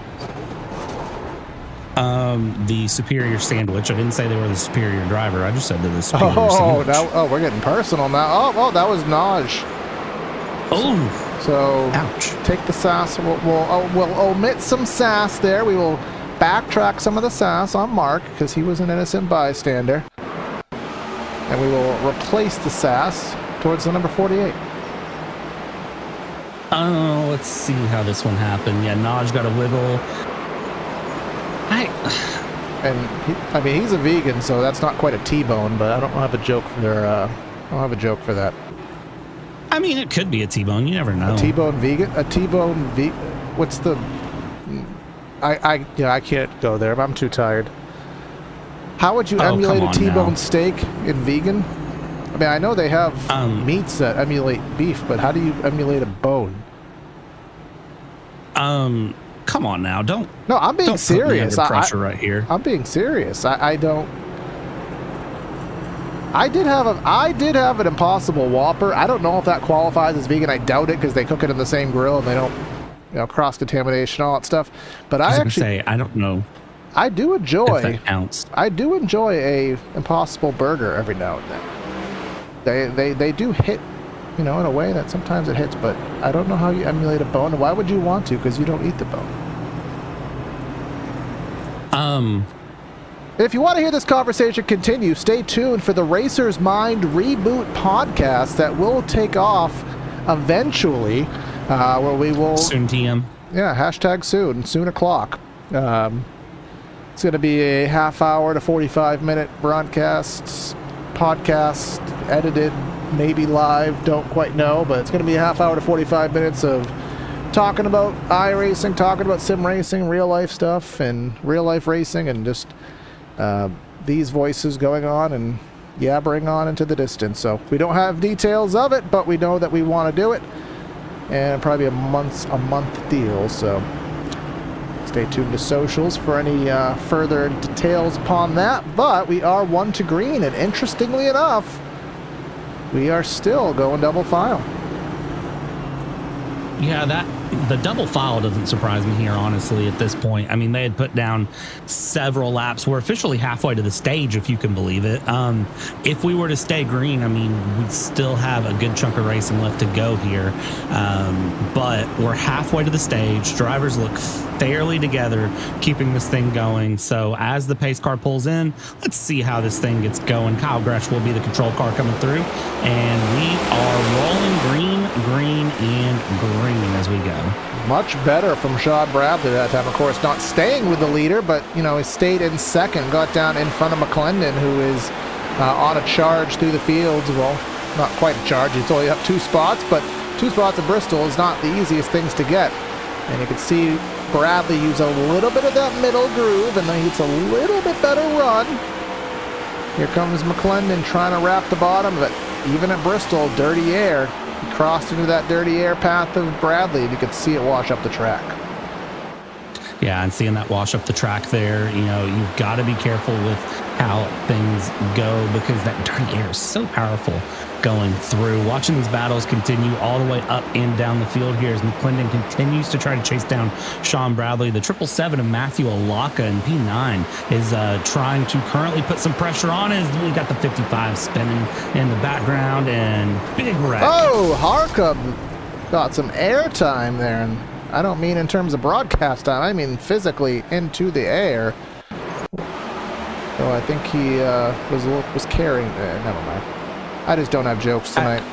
The superior sandwich. I didn't say they were the superior driver. I just said they're the superior sandwich. Now, we're getting personal now. Oh, that was Naj. Oh. So, ouch. Take the sass. We'll omit some sass there. We will backtrack some of the sass on Mark because he was an innocent bystander. And we will replace the sass towards the number 48. Oh, let's see how this one happened. Yeah, Naj got a wiggle. He's a vegan, so that's not quite a T-bone, but I don't have a joke for that. I mean, it could be a T-bone. You never know. A T-bone vegan? A T-bone What's the? I can't go there. I'm too tired. How would you emulate a T-bone steak in vegan? I mean, I know they have meats that emulate beef, but how do you emulate a bone? Come on now, don't. No, I'm being serious. Put me under pressure right here. I'm being serious. I don't. I did have an Impossible Whopper. I don't know if that qualifies as vegan. I doubt it because they cook it in the same grill and they don't, cross contamination, all that stuff. But I don't know. I do enjoy. If that counts. I do enjoy a Impossible Burger every now and then. They do hit, in a way that sometimes it hits, but I don't know how you emulate a bone. And why would you want to? Because you don't eat the bone. If you want to hear this conversation continue, stay tuned for the Racer's Mind Reboot podcast that will take off eventually, where we will... Soon TM. Yeah, hashtag soon o'clock. It's going to be a half hour to 45-minute broadcast, podcast, edited, maybe live, don't quite know, but it's going to be a half hour to 45 minutes of talking about iRacing, talking about sim racing, real life stuff, and real life racing, and just these voices going on and yabbering on into the distance. So we don't have details of it, but we know that we want to do it, and probably a month deal. So stay tuned to socials for any further details upon that. But we are 1 to green, and interestingly enough, we are still going double file. Yeah, the double file doesn't surprise me here, honestly, at this point. I mean, they had put down several laps. We're officially halfway to the stage, if you can believe it. If we were to stay green, I mean, we'd still have a good chunk of racing left to go here. But we're halfway to the stage. Drivers look fairly together, keeping this thing going. So as the pace car pulls in, let's see how this thing gets going. Kyle Gresh will be the control car coming through. And we are rolling green, and green as we go. Much better from Sean Bradley that time. Of course, not staying with the leader, but, he stayed in second, got down in front of McClendon, who is on a charge through the fields. Well, not quite a charge. He's only up 2 spots, but 2 spots at Bristol is not the easiest things to get. And you can see Bradley use a little bit of that middle groove, and then he gets a little bit better run. Here comes McClendon trying to wrap the bottom, but even at Bristol, dirty air. He crossed into that dirty air path of Bradley, and you could see it wash up the track. Yeah, and seeing that wash up the track there, you've got to be careful with how things go because that dirty air is so powerful going through. Watching these battles continue all the way up and down the field here as McClendon continues to try to chase down Sean Bradley. The 777 of Matthew Alaka in P9 is trying to currently put some pressure on as we got the 55 spinning in the background and big wreck. Oh, Harcum got some air time there, and I don't mean in terms of broadcast time, I mean physically into the air. So I think he was carrying. Never mind. I just don't have jokes tonight.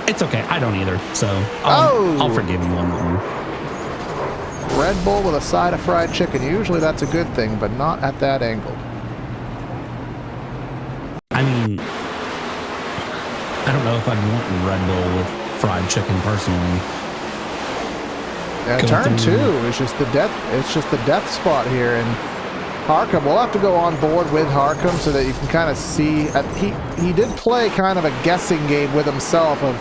It's okay. I don't either. So I'll forgive you on that one. Red Bull with a side of fried chicken. Usually that's a good thing, but not at that angle. I mean, I don't know if I'd want Red Bull with fried chicken personally. Yeah, turn 2 is just the death. It's just the death spot here, and Harcum, we'll have to go on board with Harcum so that you can kind of see. He did play kind of a guessing game with himself of,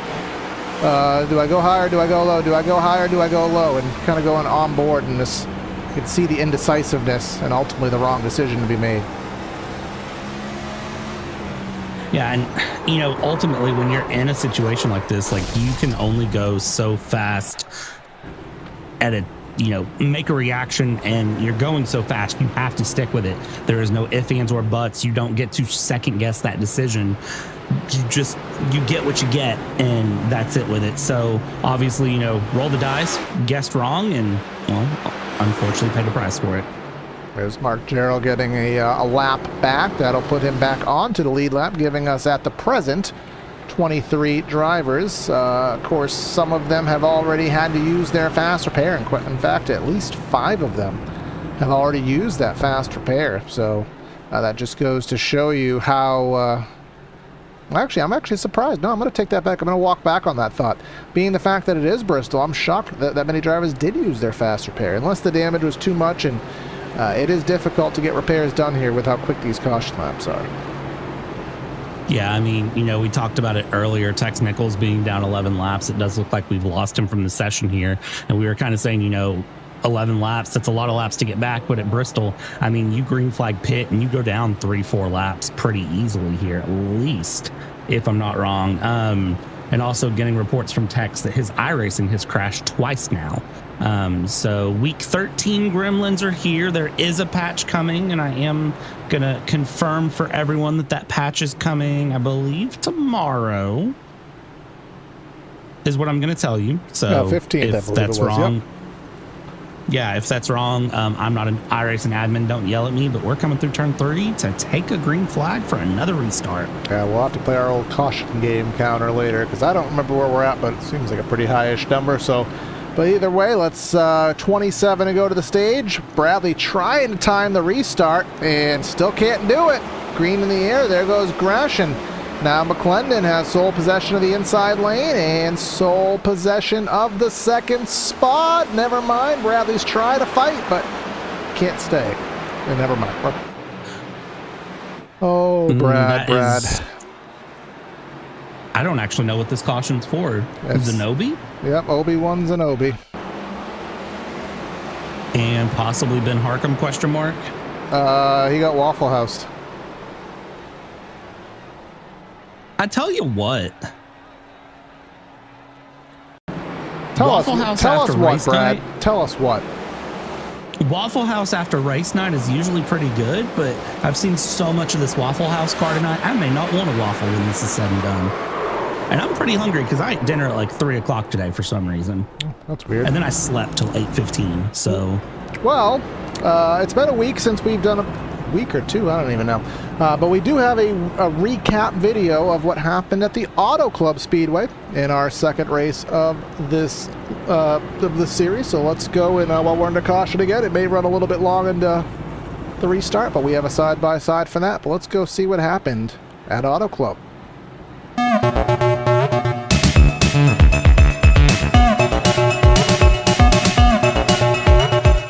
do I go higher, do I go low, do I go higher, do I go low, and kind of going on board, and this, you can see the indecisiveness and ultimately the wrong decision to be made. Yeah, and ultimately when you're in a situation like this, like you can only go so fast at a make a reaction, and you're going so fast, you have to stick with it. There is no ifs, ands, or buts. You don't get to second guess that decision. You get what you get, and that's it with it. So obviously, roll the dice, guessed wrong, and unfortunately paid the price for it. There's Mark Gerald getting a lap back. That'll put him back onto the lead lap, giving us at the present 23 drivers. Of course, some of them have already had to use their fast repair. In fact, at least 5 of them have already used that fast repair. So that just goes to show you how... I'm actually surprised. No, I'm going to take that back. I'm going to walk back on that thought. Being the fact that it is Bristol, I'm shocked that many drivers did use their fast repair, unless the damage was too much, and it is difficult to get repairs done here with how quick these caution laps are. Yeah, I mean, we talked about it earlier. Tex Nichols being down 11 laps. It does look like we've lost him from the session here. And we were kind of saying, 11 laps, that's a lot of laps to get back. But at Bristol, I mean, you green flag pit and you go down 3-4 laps pretty easily here, at least, if I'm not wrong. And also getting reports from Tex that his iRacing has crashed twice now. So week 13 gremlins are here. There is a patch coming, and I am going to confirm for everyone that patch is coming, I believe, tomorrow is what I'm going to tell you. So 15th, if that's wrong, yeah, if that's wrong, I'm not an iRacing admin. Don't yell at me, but we're coming through turn 30 to take a green flag for another restart. Yeah, we'll have to play our old caution game counter later, because I don't remember where we're at, but it seems like a pretty high-ish number. So, but either way, let's 27 to go to the stage. Bradley trying to time the restart and still can't do it. Green in the air. There goes Gratian. Now McClendon has sole possession of the inside lane and sole possession of the second spot. Never mind. Bradley's trying to fight, but can't stay. And never mind. Oh, Brad. I don't actually know what this caution's for. Zanobi? Yep, Obi-Wan Zanobi. And possibly Ben Harcum, question mark? He got Waffle Housed. I tell you what. Tell us what, Brad. Tell us what. Waffle House after race night is usually pretty good, but I've seen so much of this Waffle House car tonight, I may not want a waffle when this is said and done. And I'm pretty hungry because I ate dinner at like 3 o'clock today for some reason. That's weird. And then I slept till 8:15. So, well, it's been a week since we've done a week or two. I don't even know. But we do have a recap video of what happened at the Auto Club Speedway in our second race of this series. So let's go, and while we're under caution again, it may run a little bit long into the restart, but we have a side-by-side for that. But let's go see what happened at Auto Club.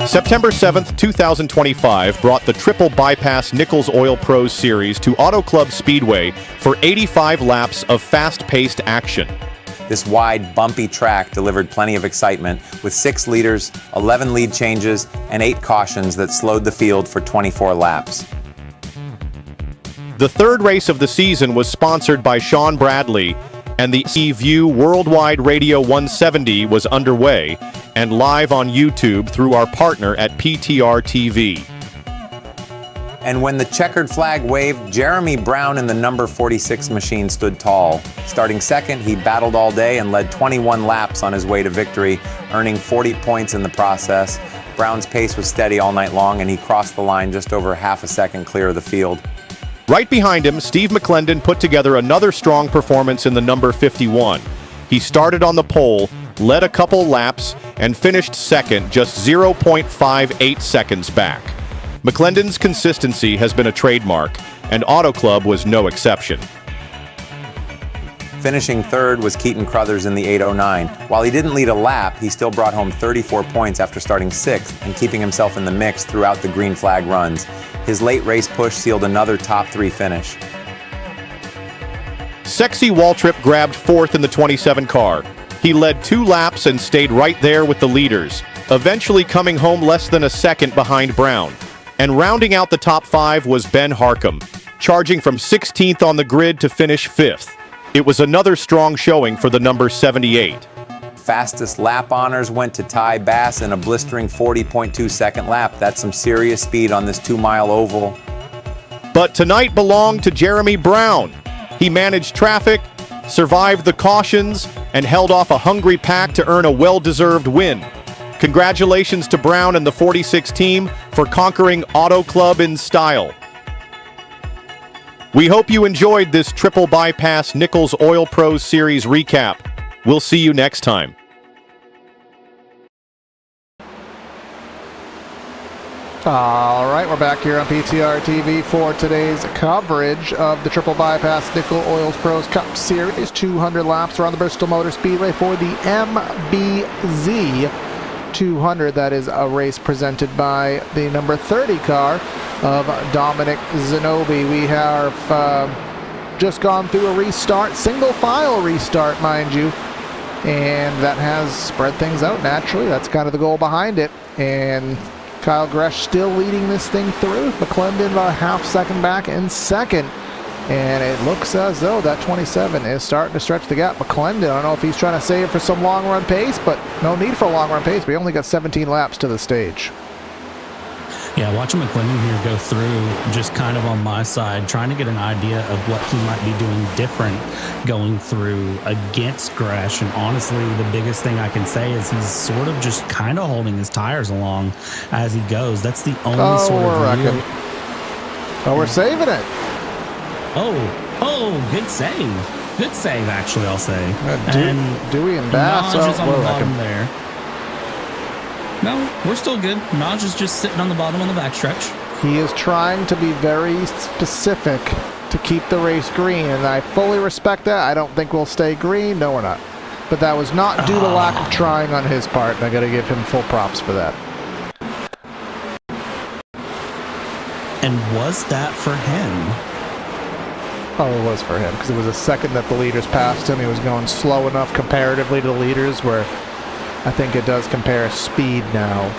September 7th, 2025 brought the Triple Bypass Nichols Oil Pros Series to Auto Club Speedway for 85 laps of fast-paced action. This wide, bumpy track delivered plenty of excitement, with 6 leaders, 11 lead changes, and 8 cautions that slowed the field for 24 laps. The third race of the season was sponsored by Sean Bradley, and the eView Worldwide Radio 170 was underway and live on YouTube through our partner at PTR TV. And when the checkered flag waved, Jeremy Brown in the number 46 machine stood tall. Starting second, he battled all day and led 21 laps on his way to victory, earning 40 points in the process. Brown's pace was steady all night long, and he crossed the line just over half a second clear of the field. Right behind him, Steve McClendon put together another strong performance in the number 51. He started on the pole, led a couple laps, and finished second, just 0.58 seconds back. McClendon's consistency has been a trademark, and Auto Club was no exception. Finishing third was Keaton Crothers in the 809. While he didn't lead a lap, he still brought home 34 points after starting 6th and keeping himself in the mix throughout the green flag runs. His late race push sealed another top 3 finish. Sexy Waltrip grabbed 4th in the 27 car. He led 2 laps and stayed right there with the leaders, eventually coming home less than a second behind Brown. And rounding out the top 5 was Ben Harcum, charging from 16th on the grid to finish 5th. It was another strong showing for the number 78. Fastest lap honors went to Ty Bass in a blistering 40.2 second lap. That's some serious speed on this 2-mile oval. But tonight belonged to Jeremy Brown. He managed traffic, survived the cautions, and held off a hungry pack to earn a well-deserved win. Congratulations to Brown and the 46 team for conquering Auto Club in style. We hope you enjoyed this Triple Bypass Nichols Oil Pros Series recap. We'll see you next time. All right, we're back here on PTR TV for today's coverage of the Triple Bypass Nickel Oils Pros Cup Series. 200 laps around the Bristol Motor Speedway for the MBZ 200. That is a race presented by the number 30 car of Dominic Zanobi. We have just gone through a restart, single file restart, mind you, and that has spread things out naturally. That's kind of the goal behind it. And Kyle Gresh still leading this thing through. McClendon about a half second back in second. And it looks as though that 27 is starting to stretch the gap. McClendon, I don't know if he's trying to save for some long run pace, but no need for a long run pace. We only got 17 laps to the stage. Yeah, watching McClendon here go through, just kind of on my side, trying to get an idea of what he might be doing different going through against Gresh. And honestly, the biggest thing I can say is he's sort of just kind of holding his tires along as he goes. That's the only sort of real... Oh, we're saving it. Oh, good save. Good save, actually, I'll say. Dewey and Bass. Naj is on the bottom there. No, we're still good. Naj is just sitting on the bottom on the backstretch. He is trying to be very specific to keep the race green, and I fully respect that. I don't think we'll stay green. No, we're not. But that was not due to lack of trying on his part, and I got to give him full props for that. And was that for him? Oh, it was for him, because it was a second that the leaders passed him. He was going slow enough comparatively to the leaders, where I think it does compare speed now,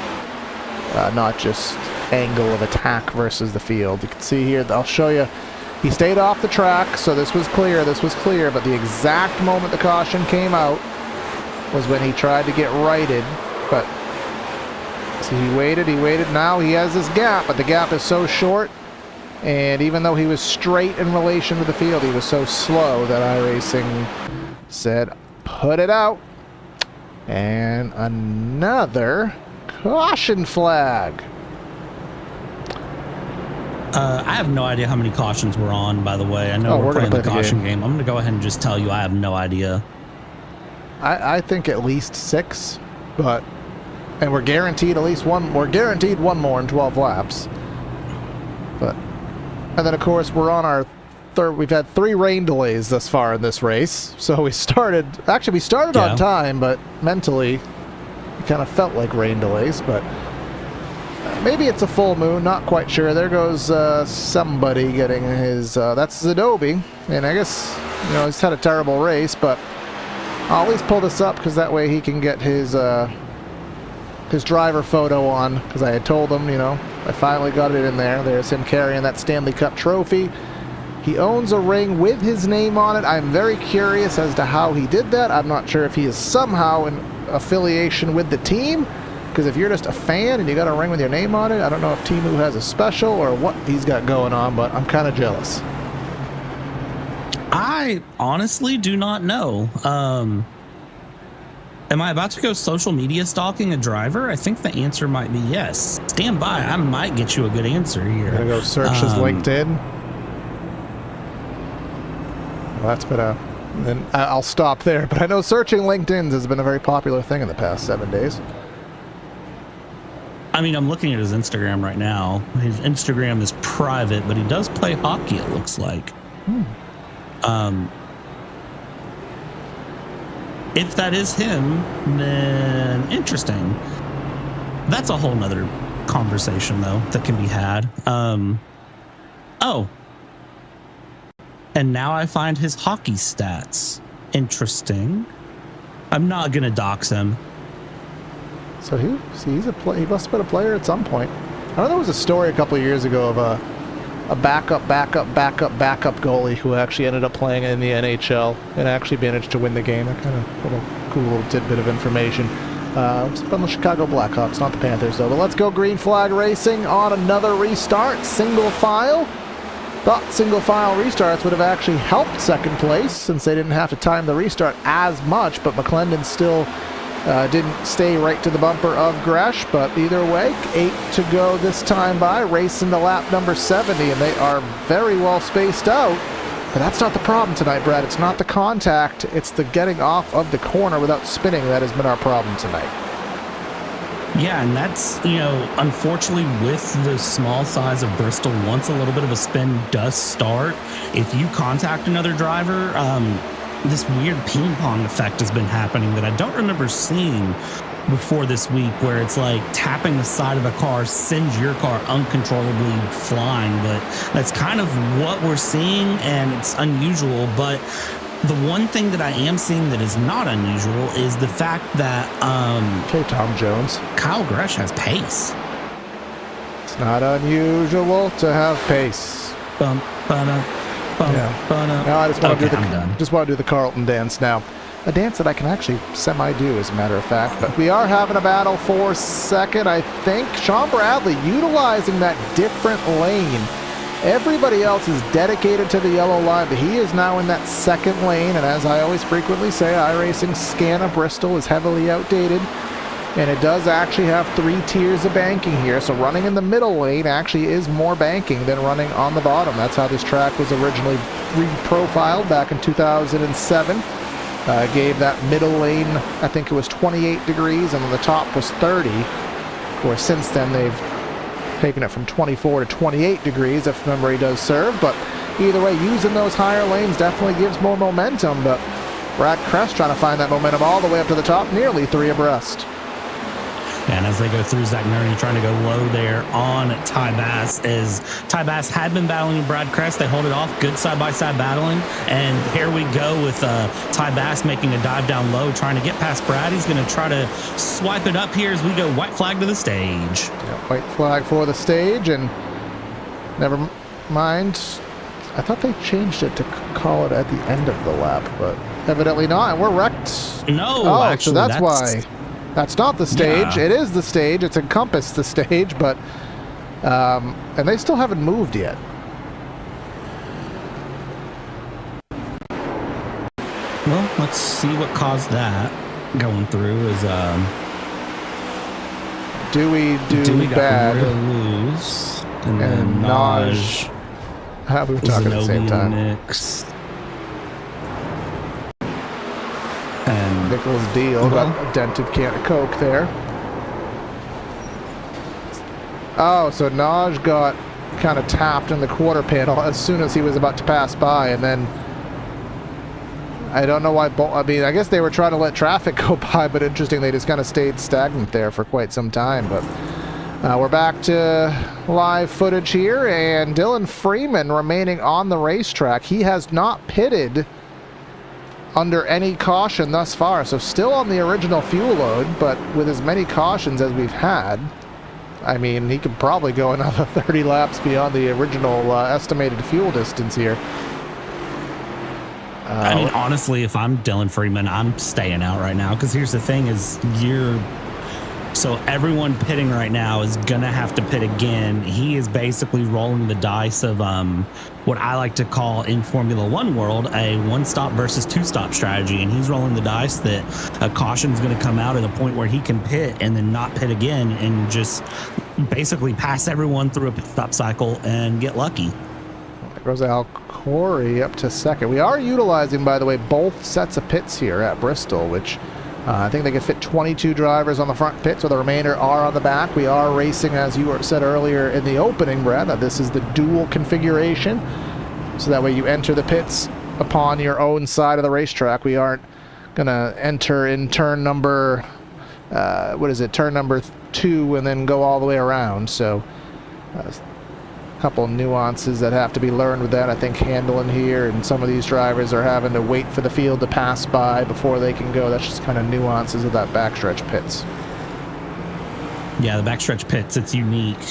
not just angle of attack versus the field. You can see here, I'll show you, he stayed off the track, so this was clear, but the exact moment the caution came out was when he tried to get righted, but see, he waited, now he has this gap, but the gap is so short. And even though he was straight in relation to the field, he was so slow that iRacing said, put it out. And another caution flag. I have no idea how many cautions we're on, by the way. I know we're playing the caution game. I'm going to go ahead and just tell you I have no idea. I think at least 6, and we're guaranteed at least one. We're guaranteed one more in 12 laps. And then, of course, we're on our third. We've had 3 rain delays thus far in this race. So we started on time, but mentally, it kind of felt like rain delays. But maybe it's a full moon. Not quite sure. There goes somebody getting his. That's Zadobi, and I guess he's had a terrible race, but I'll at least pull this up because that way he can get his driver photo on, because I had told him, I finally got it in there. There's him carrying that Stanley Cup trophy. He owns a ring with his name on it. I'm very curious as to how he did that. I'm not sure if he is somehow in affiliation with the team, because if you're just a fan and you got a ring with your name on it, I don't know if Timu has a special or what he's got going on, but I'm kind of jealous. I honestly do not know. Am I about to go social media stalking a driver? I think the answer might be yes. Stand by. I might get you a good answer here. Gonna go search his LinkedIn. Well, that's been then I'll stop there. But I know searching LinkedIn has been a very popular thing in the past 7 days. I mean, I'm looking at his Instagram right now. His Instagram is private, but he does play hockey, it looks like. If that is him, then interesting. That's a whole nother conversation, though, that can be had. Oh. And now I find his hockey stats. Interesting. I'm not going to dox him. So he must have been a player at some point. I know there was a story a couple of years ago of a backup goalie who actually ended up playing in the NHL and actually managed to win the game. A kind of cool little tidbit of information. It's from the Chicago Blackhawks, not the Panthers, though. But let's go green flag racing on another restart. Single file. Thought single file restarts would have actually helped second place since they didn't have to time the restart as much, but McClendon still didn't stay right to the bumper of Gresh, but either way, 8 to go this time by, racing to lap number 70, and they are very well spaced out. But that's not the problem tonight, Brad. It's not the contact, it's the getting off of the corner without spinning that has been our problem tonight. Yeah, and that's, unfortunately with the small size of Bristol, once a little bit of a spin does start, if you contact another driver, this weird ping pong effect has been happening that I don't remember seeing before this week, where it's like tapping the side of a car sends your car uncontrollably flying. But that's kind of what we're seeing, and it's unusual. But the one thing that I am seeing that is not unusual is the fact that Okay, Tom Jones. Kyle Gresh has pace. It's not unusual to have pace. Now I just want to do the Carlton dance now. A dance that I can actually semi-do, as a matter of fact. But we are having a battle for second, I think. Sean Bradley utilizing that different lane. Everybody else is dedicated to the yellow line, but he is now in that second lane. And as I always frequently say, iRacing scan of Bristol is heavily outdated. And it does actually have 3 tiers of banking here. So running in the middle lane actually is more banking than running on the bottom. That's how this track was originally reprofiled back in 2007. Gave that middle lane, I think it was 28 degrees, and on the top was 30. Of course, since then they've taken it from 24 to 28 degrees, if memory does serve. But either way, using those higher lanes definitely gives more momentum. But Brad Crest trying to find that momentum all the way up to the top, nearly 3 abreast. And as they go through, Zach Nerney trying to go low there on Ty Bass, as Ty Bass had been battling Brad Crest. They hold it off, good side-by-side battling. And here we go with Ty Bass making a dive down low, trying to get past Brad. He's going to try to swipe it up here as we go white flag to the stage. Yeah, white flag for the stage, and never mind. I thought they changed it to call it at the end of the lap, but evidently not. And we're wrecked. No, actually, so that's why. That's not the stage. Yeah. It is the stage. It's encompassed the stage, but and they still haven't moved yet. Well, let's see what caused that going through. Is Dewey got bad real loose, and then Naj. We were talking at the same time. Mix. And Nicholas Deal got a dented can of Coke there. Oh, so Naj got kind of tapped in the quarter panel as soon as he was about to pass by, and then I don't know why. I mean, I guess they were trying to let traffic go by, but interesting, they just kind of stayed stagnant there for quite some time. But we're back to live footage here, and Dylan Freeman remaining on the racetrack. He has not pitted under any caution thus far. So still on the original fuel load, but with as many cautions as we've had, I mean, he could probably go another 30 laps beyond the original estimated fuel distance here. I mean, honestly, if I'm Dylan Freeman, I'm staying out right now, because here's the thing is so everyone pitting right now is going to have to pit again. He is basically rolling the dice of what I like to call in Formula One world, a one-stop versus two-stop strategy. And he's rolling the dice that a caution is going to come out at a point where he can pit and then not pit again and just basically pass everyone through a pit stop cycle and get lucky. There goes Al Corey up to second. We are utilizing, by the way, both sets of pits here at Bristol, which I think they can fit 22 drivers on the front pit, so the remainder are on the back. We are racing, as you said earlier in the opening, Brad. This is the dual configuration, so that way you enter the pits upon your own side of the racetrack. We aren't going to enter in turn number, turn number 2 and then go all the way around. So couple nuances that have to be learned with that. I think handling here, and some of these drivers are having to wait for the field to pass by before they can go. That's just kind of nuances of that backstretch pits. Yeah, the backstretch pits, it's unique.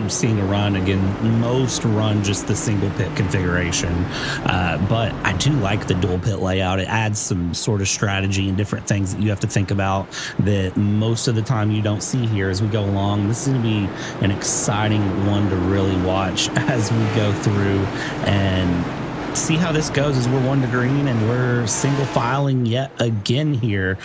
Seeing a run, again, most run just the single pit configuration. But I do like the dual pit layout. It adds some sort of strategy and different things that you have to think about that most of the time you don't see here as we go along. This is going to be an exciting one to really watch as we go through and see how this goes as we're 1 to green and we're single filing yet again here.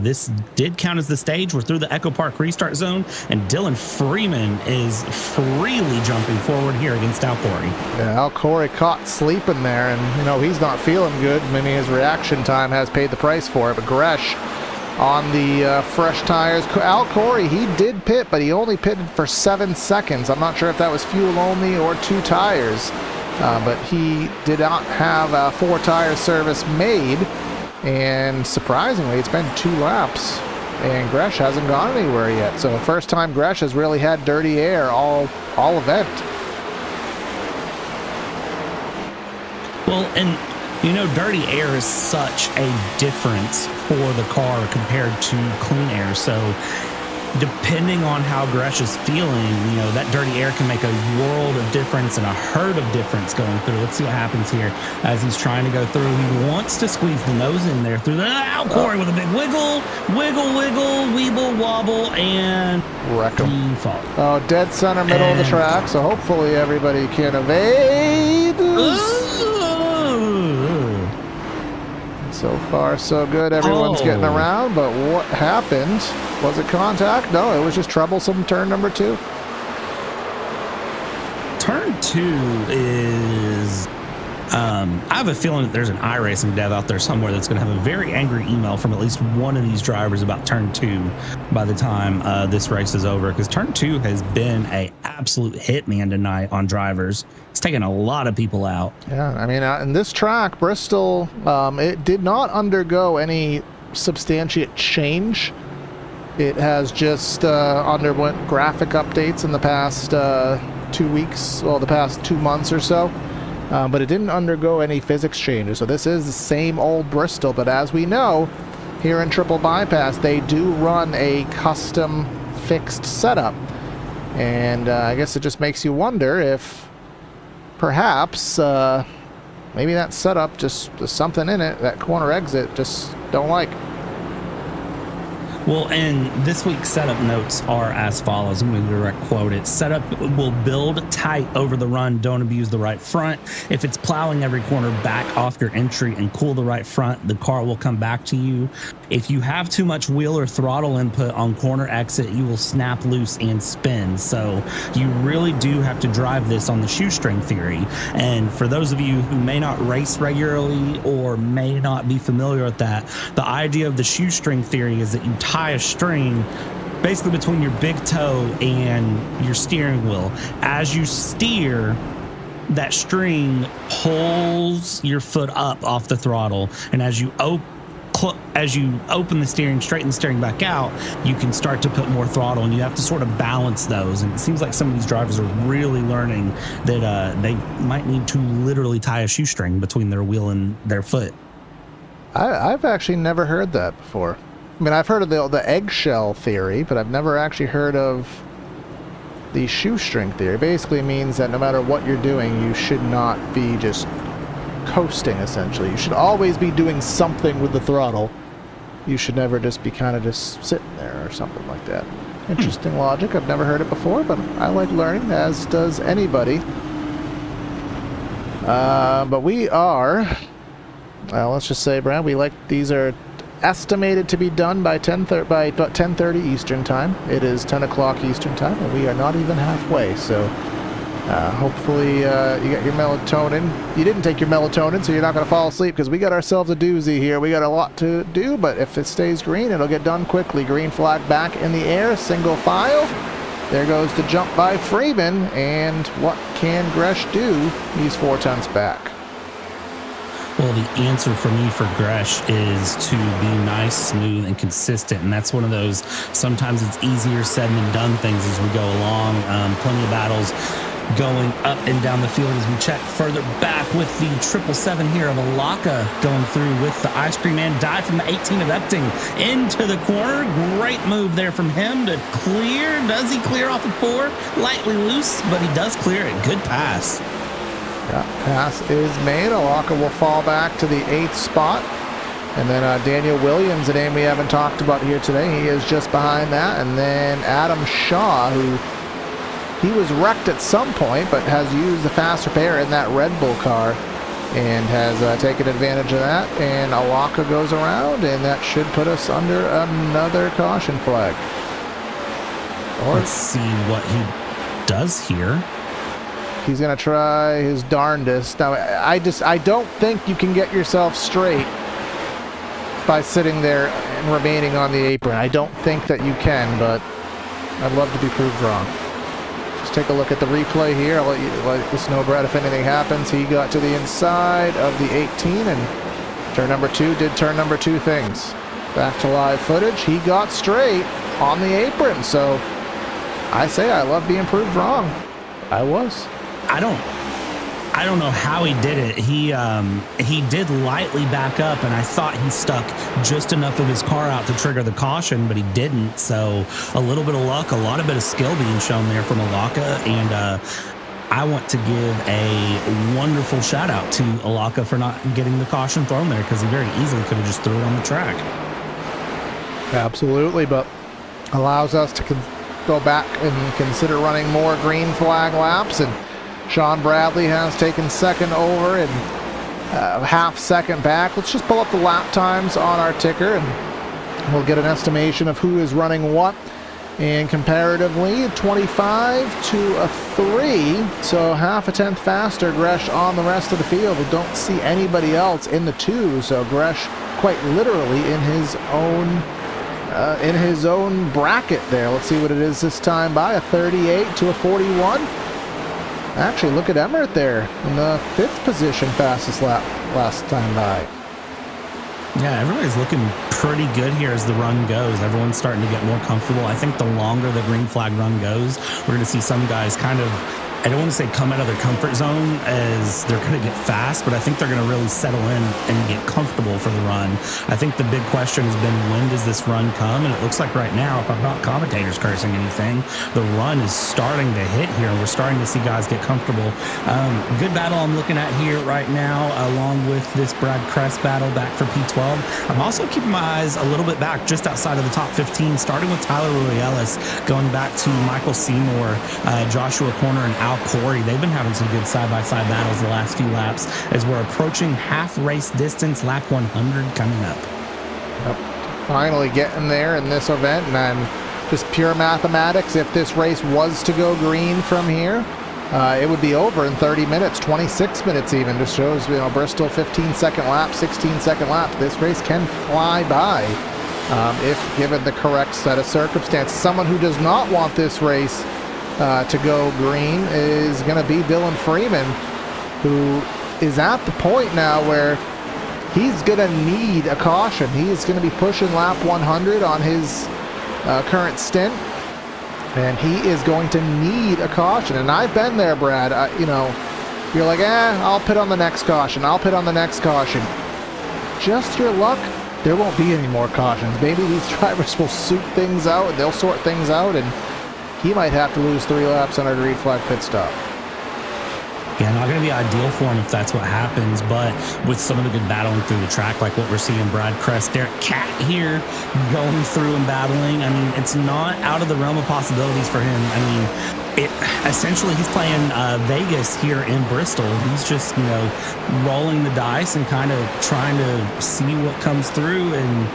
This did count as the stage. We're through the Echo Park restart zone, and Dylan Freeman is freely jumping forward here against Al Corey. Yeah, Al Corey caught sleeping there, and he's not feeling good. Maybe his reaction time has paid the price for it. But Gresh on the fresh tires. Al Corey, he did pit, but he only pitted for 7 seconds. I'm not sure if that was fuel only or 2 tires. But he did not have a 4-tire service made, and surprisingly, it's been 2 laps, and Gresh hasn't gone anywhere yet. So the first time Gresh has really had dirty air all event. Well, and dirty air is such a difference for the car compared to clean air. So depending on how Gresh is feeling, that dirty air can make a world of difference and a herd of difference going through. Let's see what happens here as he's trying to go through. He wants to squeeze the nose in there through the Al Corey with a big wiggle, weeble, wobble, and wreck him. Default. Oh, dead center middle of the track, so hopefully everybody can evade. So far, so good. Everyone's getting around, but what happened? Was it contact? No, it was just troublesome turn number 2. Turn 2 is... I have a feeling that there's an iRacing dev out there somewhere that's going to have a very angry email from at least one of these drivers about turn 2 by the time this race is over, because turn 2 has been a absolute hitman tonight on drivers. It's taken a lot of people out. Yeah, I mean, in this track, Bristol, it did not undergo any substantiate change. It has just underwent graphic updates in the past 2 weeks, well, the past 2 months or so. But it didn't undergo any physics changes. So this is the same old Bristol, but as we know, here in Triple Bypass, they do run a custom fixed setup. And I guess it just makes you wonder if perhaps maybe that setup, just there's something in it, that corner exit, just don't like. Well, and this week's setup notes are as follows. I'm going to direct quote it. Setup will build tight over the run. Don't abuse the right front. If it's plowing every corner, back off your entry and cool the right front. The car will come back to you. If you have too much wheel or throttle input on corner exit, you will snap loose and spin. So you really do have to drive this on the shoestring theory. And for those of you who may not race regularly or may not be familiar with that, the idea of the shoestring theory is that you tie a string basically between your big toe and your steering wheel. As you steer, that string pulls your foot up off the throttle, and as you open the steering, straighten the steering back out, you can start to put more throttle, and you have to sort of balance those. And it seems like some of these drivers are really learning that they might need to literally tie a shoestring between their wheel and their foot. I've actually never heard that before. I mean, I've heard of the eggshell theory, but I've never actually heard of the shoestring theory. Basically means that no matter what you're doing, you should not be just coasting, essentially. You should always be doing something with the throttle. You should never just be kind of just sitting there or something like that. Interesting logic. I've never heard it before, but I like learning, as does anybody. But we are, well, let's just say, Brad, these are estimated to be done by 10:30 Eastern time. It is 10 o'clock Eastern time, and we are not even halfway. So hopefully you got your melatonin. You didn't take your melatonin, so you're not going to fall asleep, because we got ourselves a doozy here. We got a lot to do, but if it stays green, it'll get done quickly. Green flag back in the air, single file. There goes the jump by Freeman, and what can Gresh do? He's 4 tenths back. Well, the answer for me for Gresh is to be nice, smooth, and consistent. And that's one of those, sometimes it's easier said than done things as we go along. Plenty of battles going up and down the field as we check further back with the 777 here of Alaka going through with the Ice Cream Man dive from the 18 of Epting into the corner. Great move there from him to clear. Does he clear off of 4? Lightly loose, but he does clear it. Good pass. Yeah, pass is made. Alaka will fall back to the 8th spot. And then Daniel Williams, a name we haven't talked about here today, he is just behind that. And then Adam Shaw, who he was wrecked at some point, but has used the faster pair in that Red Bull car and has taken advantage of that. And Alaka goes around, and that should put us under another caution flag. Let's see what he does here. He's going to try his darndest. Now, I don't think you can get yourself straight by sitting there and remaining on the apron. I don't think that you can, but I'd love to be proved wrong. Just take a look at the replay here. I'll let us know, Brad, if anything happens. He got to the inside of the 18, and turn number 2 did turn number 2 things. Back to live footage. He got straight on the apron, so I say I love being proved wrong. I was. I don't know how he did it. He did lightly back up, and I thought he stuck just enough of his car out to trigger the caution, but he didn't. So a little bit of luck, a lot of bit of skill being shown there from Alaka, and I want to give a wonderful shout out to Alaka for not getting the caution thrown there, because he very easily could have just threw it on the track. Absolutely, but allows us to go back and consider running more green flag laps, and Sean Bradley has taken second over and half second back. Let's just pull up the lap times on our ticker, and we'll get an estimation of who is running what. And comparatively, 25 to a 3, so half a tenth faster Gresh on the rest of the field. We don't see anybody else in the 2, so Gresh quite literally in his own bracket there. Let's see what it is this time by a 38 to a 41. Actually, look at Emmert there in the 5th position, fastest lap last time by. Yeah, everybody's looking pretty good here as the run goes. Everyone's starting to get more comfortable. I think the longer the green flag run goes, we're going to see some guys kind of, I don't want to say come out of their comfort zone as they're going to get fast, but I think they're going to really settle in and get comfortable for the run. I think the big question has been, when does this run come? And it looks like right now, if I'm not commentators cursing anything, the run is starting to hit here, and we're starting to see guys get comfortable. Good battle I'm looking at here right now, along with this Brad Kress battle back for P12. I'm also keeping my eyes a little bit back just outside of the top 15, starting with Tyler Ruielis, going back to Michael Seymour, Joshua Corner, and Al Corey. They've been having some good side-by-side battles the last few laps as we're approaching half race distance, lap 100 coming up. Yep. Finally getting there in this event, and just pure mathematics, if this race was to go green from here, it would be over in 30 minutes, 26 minutes even. Just shows, Bristol 15-second lap, 16-second lap. This race can fly by if given the correct set of circumstances. Someone who does not want this race to go green is going to be Dylan Freeman, who is at the point now where he's going to need a caution. He is going to be pushing lap 100 on his current stint, and he is going to need a caution. And I've been there, Brad. You're like, I'll pit on the next caution. I'll pit on the next caution. just your luck, there won't be any more cautions. Maybe these drivers will suit things out, and they'll sort things out, and he might have to lose 3 laps on a green flag pit stop. Yeah, not going to be ideal for him if that's what happens, but with some of the good battling through the track, like what we're seeing Brad Crest, Derek Cat here going through and battling, I mean, it's not out of the realm of possibilities for him. I mean, essentially he's playing Vegas here in Bristol. He's just, rolling the dice and kind of trying to see what comes through, and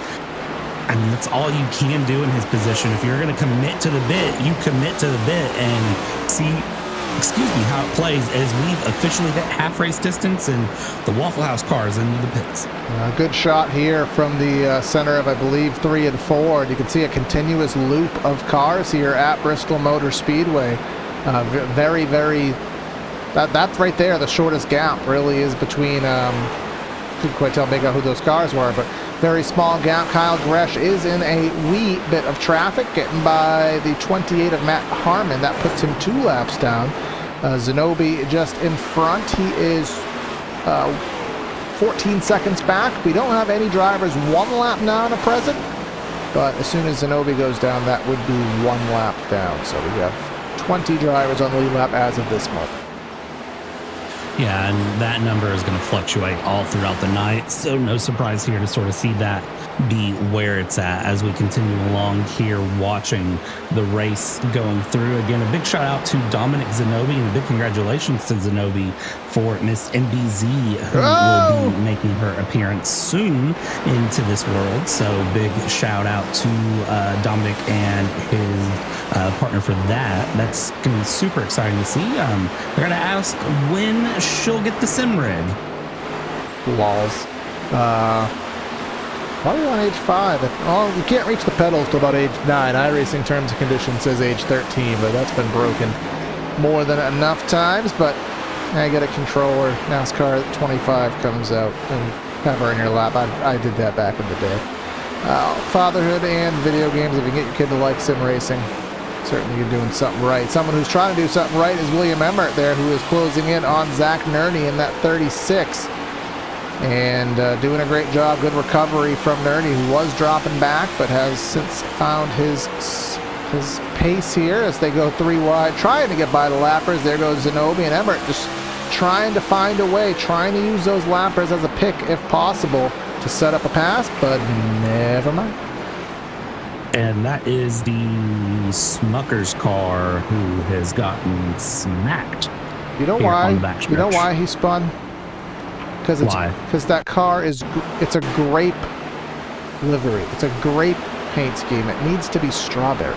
I mean, that's all you can do in his position. If you're going to commit to the bit, you commit to the bit and see how it plays as we've officially hit half race distance and the Waffle House car is into the pits. Good shot here from the center of, I believe, 3 and 4. And you can see a continuous loop of cars here at Bristol Motor Speedway. Very, very, that's right there. The shortest gap really is between, couldn't quite tell big who those cars were, but very small gap. Kyle Gresh is in a wee bit of traffic, getting by the 28 of Matt Harmon. That puts him 2 laps down. Zanobi just in front. He is 14 seconds back. We don't have any drivers 1 lap now at present, but as soon as Zanobi goes down, that would be 1 lap down. So we have 20 drivers on the lead lap as of this moment. Yeah, and that number is going to fluctuate all throughout the night, so no surprise here to sort of see that be where it's at as we continue along here watching the race going through. Again, a big shout out to Dominic Zanobi and a big congratulations to Zanobi for Miss MBZ, who will be making her appearance soon into this world. So big shout out to Dominic and his partner for that. That's going to be super exciting to see. They're going to ask when she'll get the sim rig. Lols. Probably on age 5. Oh, you can't reach the pedals till about age 9. iRacing terms and conditions says age 13, but that's been broken more than enough times. But I get a controller. NASCAR 25 comes out and have her in your lap. I did that back in the day. Fatherhood and video games. If you get your kid to like sim racing, certainly you're doing something right. Someone who's trying to do something right is William Emmert there, who is closing in on Zach Nerney in that 36. And doing a great job. Good recovery from Nerney, who was dropping back, but has since found his pace here as they go 3 wide, trying to get by the lappers. There goes Zanobi and Emmert, just trying to find a way, trying to use those lappers as a pick if possible to set up a pass, but never mind. And that is the Smucker's car who has gotten smacked. You know why? You know why he spun? Because that car it's a grape livery. It's a grape paint scheme. It needs to be strawberry.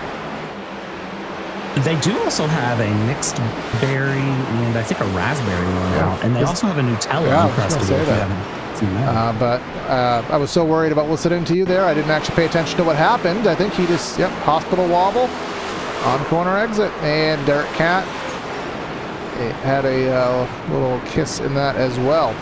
They do also have a mixed berry and I think a raspberry one out, and they also have a Nutella encrusted. If you haven't seen that. But I was so worried about listening to you there, I didn't actually pay attention to what happened. I think he just hospital wobble on corner exit, and Derek Cat had a little kiss in that as well.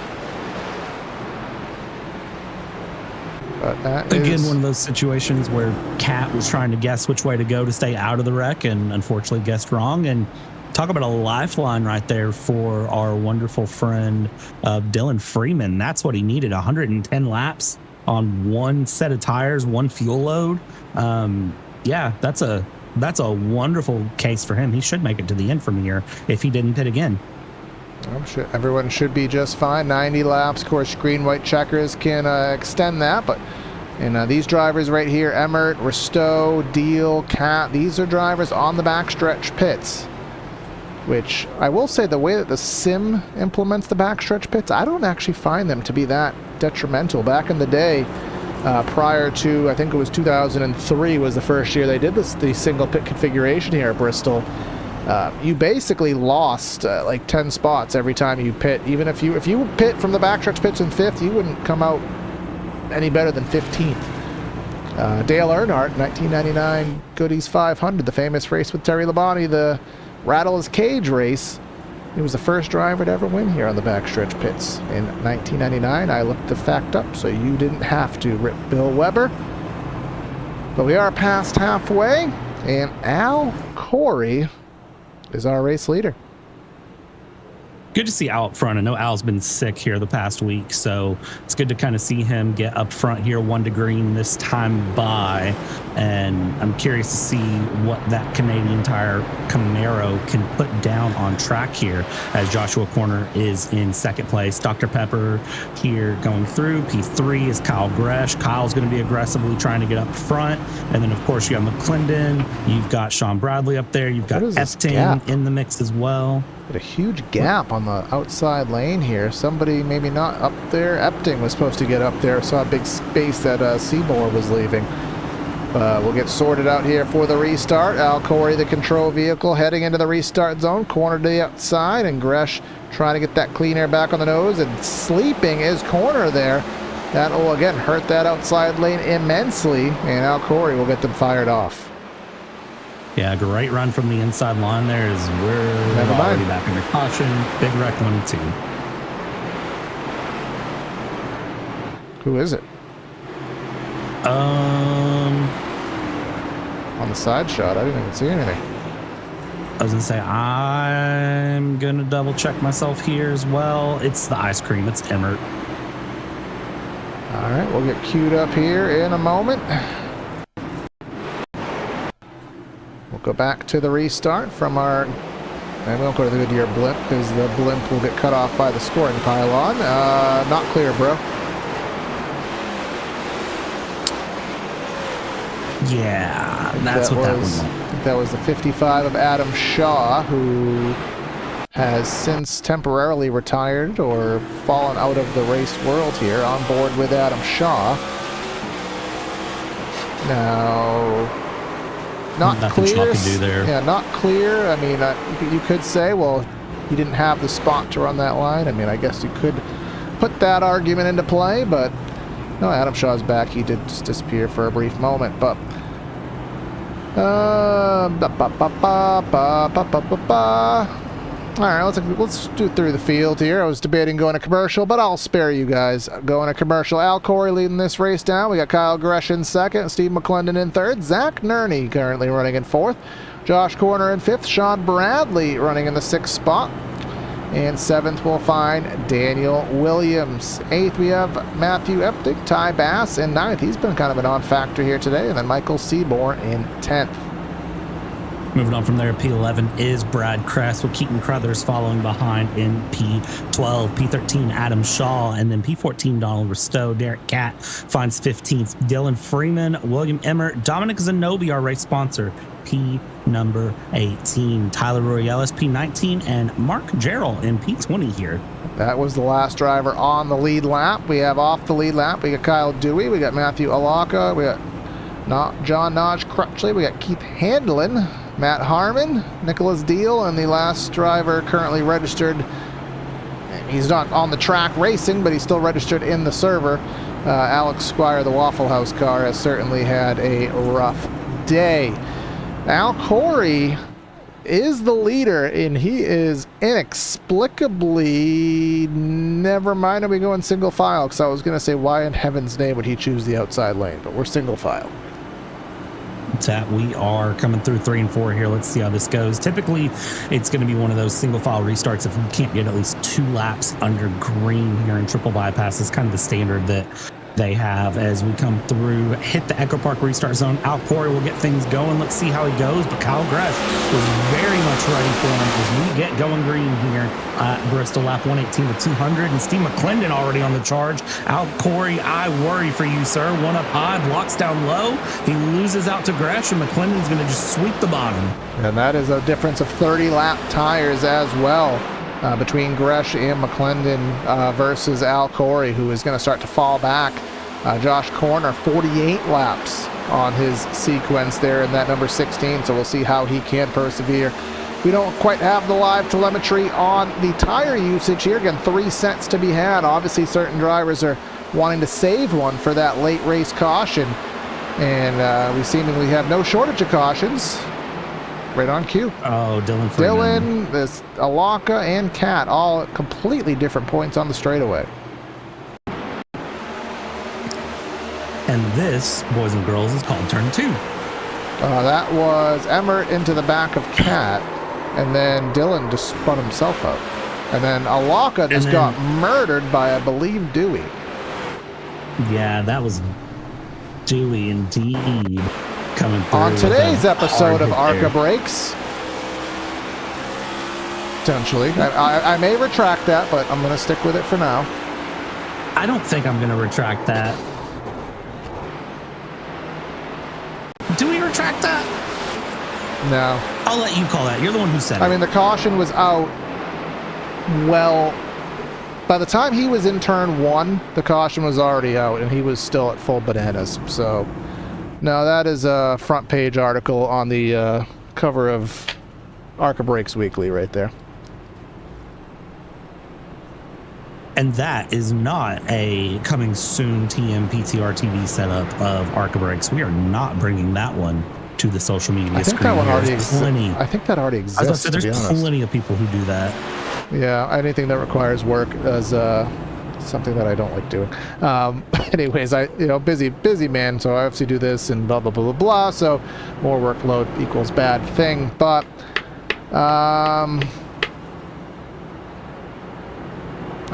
Again, one of those situations where Kat was trying to guess which way to go to stay out of the wreck and unfortunately guessed wrong. And talk about a lifeline right there for our wonderful friend Dylan Freeman. That's what he needed, 110 laps on 1 set of tires, 1 fuel load. That's a wonderful case for him. He should make it to the end from here if he didn't pit again. I'm sure everyone should be just fine. 90 laps, of course, green, white checkers can extend that, but these drivers right here, Emmert, Risto, Deal, Cat, these are drivers on the backstretch pits, which I will say the way that the sim implements the backstretch pits, I don't actually find them to be that detrimental. Back in the day, prior to, I think it was 2003 was the first year they did the single pit configuration here at Bristol. You basically lost like 10 spots every time you pit. Even if you pit from the backstretch pits in 5th, you wouldn't come out any better than 15th. Dale Earnhardt, 1999 Goodies 500, the famous race with Terry Labonte, the Rattle His Cage race. He was the first driver to ever win here on the backstretch pits in 1999. I looked the fact up, so you didn't have to, rip Bill Weber. But we are past halfway, and Al Corey is our race leader. good to see Al up front. I know Al's been sick here the past week, so it's good to kind of see him get up front here, 1 to green this time by. And I'm curious to see what that Canadian Tire Camaro can put down on track here, as Joshua Corner is in second place. Dr. Pepper here going through. P3 is Kyle Gresh. Kyle's going to be aggressively trying to get up front. And then, of course, you have McClendon. You've got Sean Bradley up there. You've got Epting in the mix as well. A huge gap on the outside lane here. Somebody maybe not up there. Epting was supposed to get up there. Saw a big space that Seymour was leaving. We'll get sorted out here for the restart. Al Corey, the control vehicle, heading into the restart zone. Corner to the outside, and Gresh trying to get that clean air back on the nose, and sleeping is Corner there. That will again hurt that outside lane immensely, and Al Corey will get them fired off. Yeah, great run from the inside line there as we're already back under caution. Big wreck 1 and 2. Who is it? On the side shot, I didn't even see anything. I was going to say, I'm going to double check myself here as well. It's the ice cream. It's Emmert. All right, we'll get queued up here in a moment. We'll go back to the restart from our... And we won't go to the Goodyear blimp because the blimp will get cut off by the scoring pylon. Not clear, bro. Yeah, that's what that was. That was the 55 of Adam Shaw, who has since temporarily retired or fallen out of the race world here. On board with Adam Shaw. Now... Not nothing clear. Shaw can do there. Yeah, not clear. I mean, you could say, well, he didn't have the spot to run that line. I mean, I guess you could put that argument into play, but no, Adam Shaw's back. He did just disappear for a brief moment, but all right, let's do through the field here. I was debating going to commercial, but I'll spare you guys going to commercial. Al Corey leading this race down. We got Kyle Gresh in second, Steve McClendon in third, Zach Nerney currently running in fourth, Josh Corner in fifth, Sean Bradley running in the sixth spot, and seventh we'll find Daniel Williams. Eighth we have Matthew Epting, Ty Bass in ninth. He's been kind of an on factor here today, and then Michael Seaborn in 10th. Moving on from there, P11 is Brad Kress, with Keaton Crothers following behind in P12. P13, Adam Shaw, and then P14, Donald Ristow. Derek Catt finds 15th. Dylan Freeman, William Emmert, Dominic Zanobi, our race sponsor, P number 18. Tyler Royales, P19, and Mark Jarrell in P20 here. That was the last driver on the lead lap. We have off the lead lap, we got Kyle Dewey, we got Matthew Alaka, we got John Nodge Crutchley, we got Keith Handlin, Matt Harmon, Nicholas Deal, and the last driver currently registered. He's not on the track racing, but he's still registered in the server. Alex Squire, the Waffle House car, has certainly had a rough day. Al Corey is the leader, and he is inexplicably... Never mind, are we going single file? Because I was going to say, why in heaven's name would he choose the outside lane? But we're single file. We are coming through 3 and 4 here. Let's see how this goes. Typically, it's going to be one of those single file restarts if you can't get at least 2 laps under green here in triple bypass. It's kind of the standard that they have as we come through, hit the Echo Park restart zone. Al Corey will get things going. Let's see how he goes. But Kyle Gresh was very much ready for him as we get going green here at Bristol, lap 118 to 200. And Steve McClendon already on the charge. Al Corey, I worry for you, sir. One up high, blocks down low. He loses out to Gresh, and McClendon's going to just sweep the bottom. And that is a difference of 30 lap tires as well. Between Gresh and McClendon versus Al Corey, who is going to start to fall back. Josh Corner, 48 laps on his sequence there in that number 16, so we'll see how he can persevere. We don't quite have the live telemetry on the tire usage here. Again, 3 cents to be had. Obviously, certain drivers are wanting to save one for that late race caution, and we seemingly have no shortage of cautions. Right on cue. Oh, Dylan Freeman. Dylan, this Alaka, and Cat, all at completely different points on the straightaway. And this, boys and girls, is called turn 2. That was Emmert into the back of Cat, and then Dylan just spun himself out. And then Alaka just then- got murdered by, I believe, Dewey. Yeah, that was Dewey indeed coming through. On today's episode of hard hit ARCA Breaks, potentially. I may retract that, but I'm going to stick with it for now. I don't think I'm going to retract that. Do we retract that? No. I'll let you call that. You're the one who said it. I mean, the caution was out. Well, by the time he was in turn 1, the caution was already out, and he was still at full bananas. So, no, that is a front page article on the cover of ARCA Breaks Weekly right there. And that is not a coming soon TMPTR TV setup of ARCA Breaks. We are not bringing that one to the social media I think screen. that one already There's plenty. exists. I think that already I was about exists. to say, To be there's honest. plenty of people who do that. Yeah, anything that requires work is something that I don't like doing. Anyways, busy man, so I obviously do this and blah blah blah blah blah. So more workload equals bad thing. But I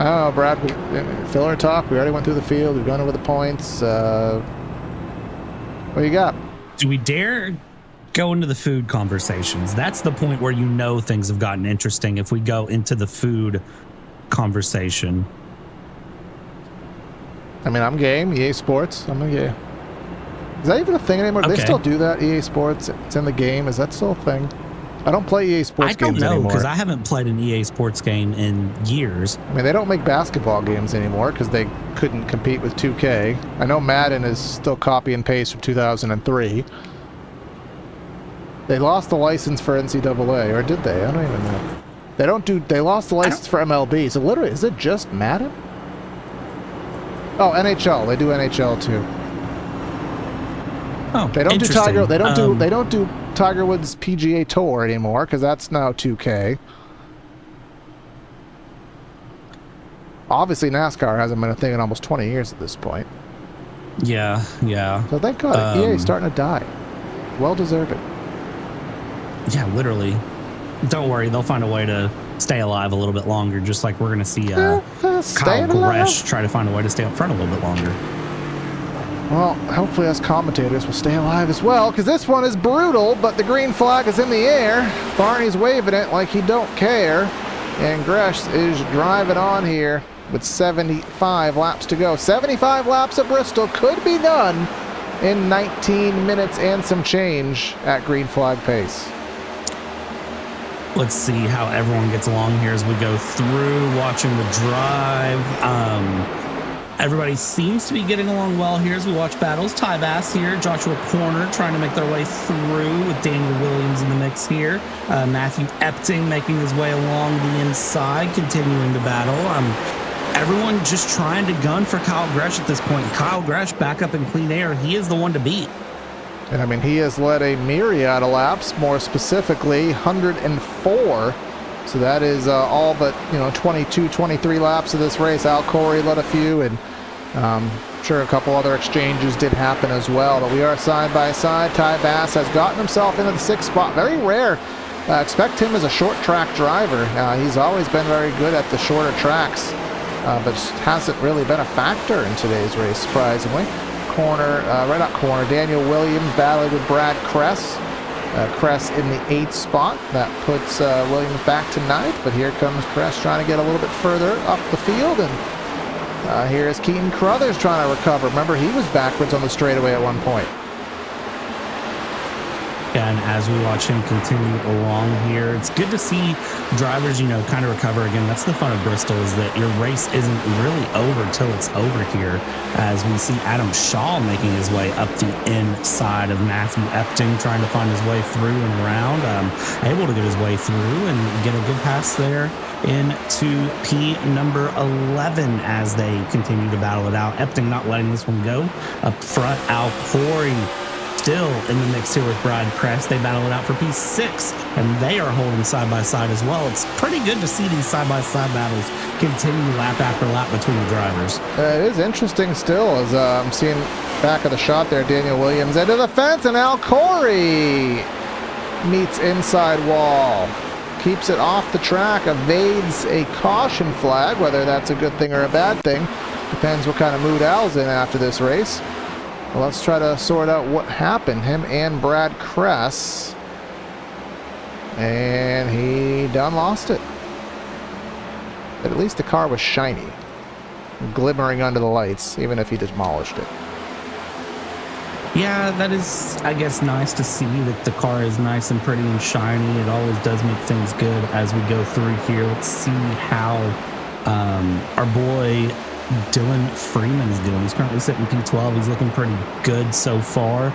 don't know, Brad. Filler talk. We already went through the field. We've gone over the points. What do you got? Do we dare go into the food conversations? That's the point where things have gotten interesting if we go into the food conversation. I mean, I'm game. EA Sports. I'm a game. Is that even a thing anymore? Do they Okay. still do that? EA Sports. It's in the game. Is that still a thing? I don't play EA Sports I don't games know anymore. because I haven't played an EA Sports game in years. I mean, they don't make basketball games anymore because they couldn't compete with 2K. I know Madden is still copy and paste from 2003. They lost the license for NCAA, or did they? I don't even know. They don't do. They lost the license for MLB. So literally, is it just Madden? Oh, NHL. They do NHL too. Oh, They don't do interesting. Tiger. They don't do. They don't do Tiger Woods PGA Tour anymore because that's now 2K. Obviously, NASCAR hasn't been a thing in almost 20 years at this point. Yeah. So thank God EA is starting to die. Well deserved. Yeah, literally. Don't worry, they'll find a way to stay alive a little bit longer, just like we're going to see Kyle Staying alive. Gresh try to find a way to stay up front a little bit longer. Well, hopefully us commentators will stay alive as well, because this one is brutal, but the green flag is in the air. Barney's waving it like he don't care, and Gresh is driving on here with 75 laps to go. 75 laps at Bristol could be done in 19 minutes and some change at green flag pace. Let's see how everyone gets along here as we go through watching the drive. Everybody seems to be getting along well here as we watch battles. Ty Bass here, Joshua Corner trying to make their way through with Daniel Williams in the mix here. Matthew Epting making his way along the inside, continuing to battle. Everyone just trying to gun for Kyle Gresh at this point. Kyle Gresh back up in clean air. He is the one to beat. And I mean, he has led a myriad of laps, more specifically 104. So that is all but 22, 23 laps of this race. Al Corey led a few, and I'm sure a couple other exchanges did happen as well. But we are side by side. Ty Bass has gotten himself into the 6th spot. Very rare. Expect him as a short track driver. He's always been very good at the shorter tracks, but just hasn't really been a factor in today's race, surprisingly. Right up corner, Daniel Williams battling with Brad Kress. Kress in the 8th spot. That puts Williams back to 9th, but here comes Kress trying to get a little bit further up the field, and here's Keaton Crothers trying to recover. Remember, he was backwards on the straightaway at one point. And as we watch him continue along here, it's good to see drivers, kind of recover again. That's the fun of Bristol, is that your race isn't really over till it's over here. As we see Adam Shaw making his way up the inside of Matthew Epting, trying to find his way through and around, able to get his way through and get a good pass there into P number 11 as they continue to battle it out. Epting not letting this one go. Up front, Al Corey still in the mix here with Brad Kress. They battle it out for P6, and they are holding side by side as well. It's pretty good to see these side by side battles continue lap after lap between the drivers. It is interesting still, as I'm seeing back of the shot there, Daniel Williams into the fence, and Al Corey meets inside wall. keeps it off the track, evades a caution flag. Whether that's a good thing or a bad thing depends what kind of mood Al's in after this race. Well, let's try to sort out what happened. Him and Brad Kress. And he done lost it. But at least the car was shiny, glimmering under the lights, even if he demolished it. Yeah, that is, I guess, nice to see that the car is nice and pretty and shiny. It always does make things good as we go through here. Let's see how our boy Dylan Freeman's doing. He's currently sitting P12. He's looking pretty good so far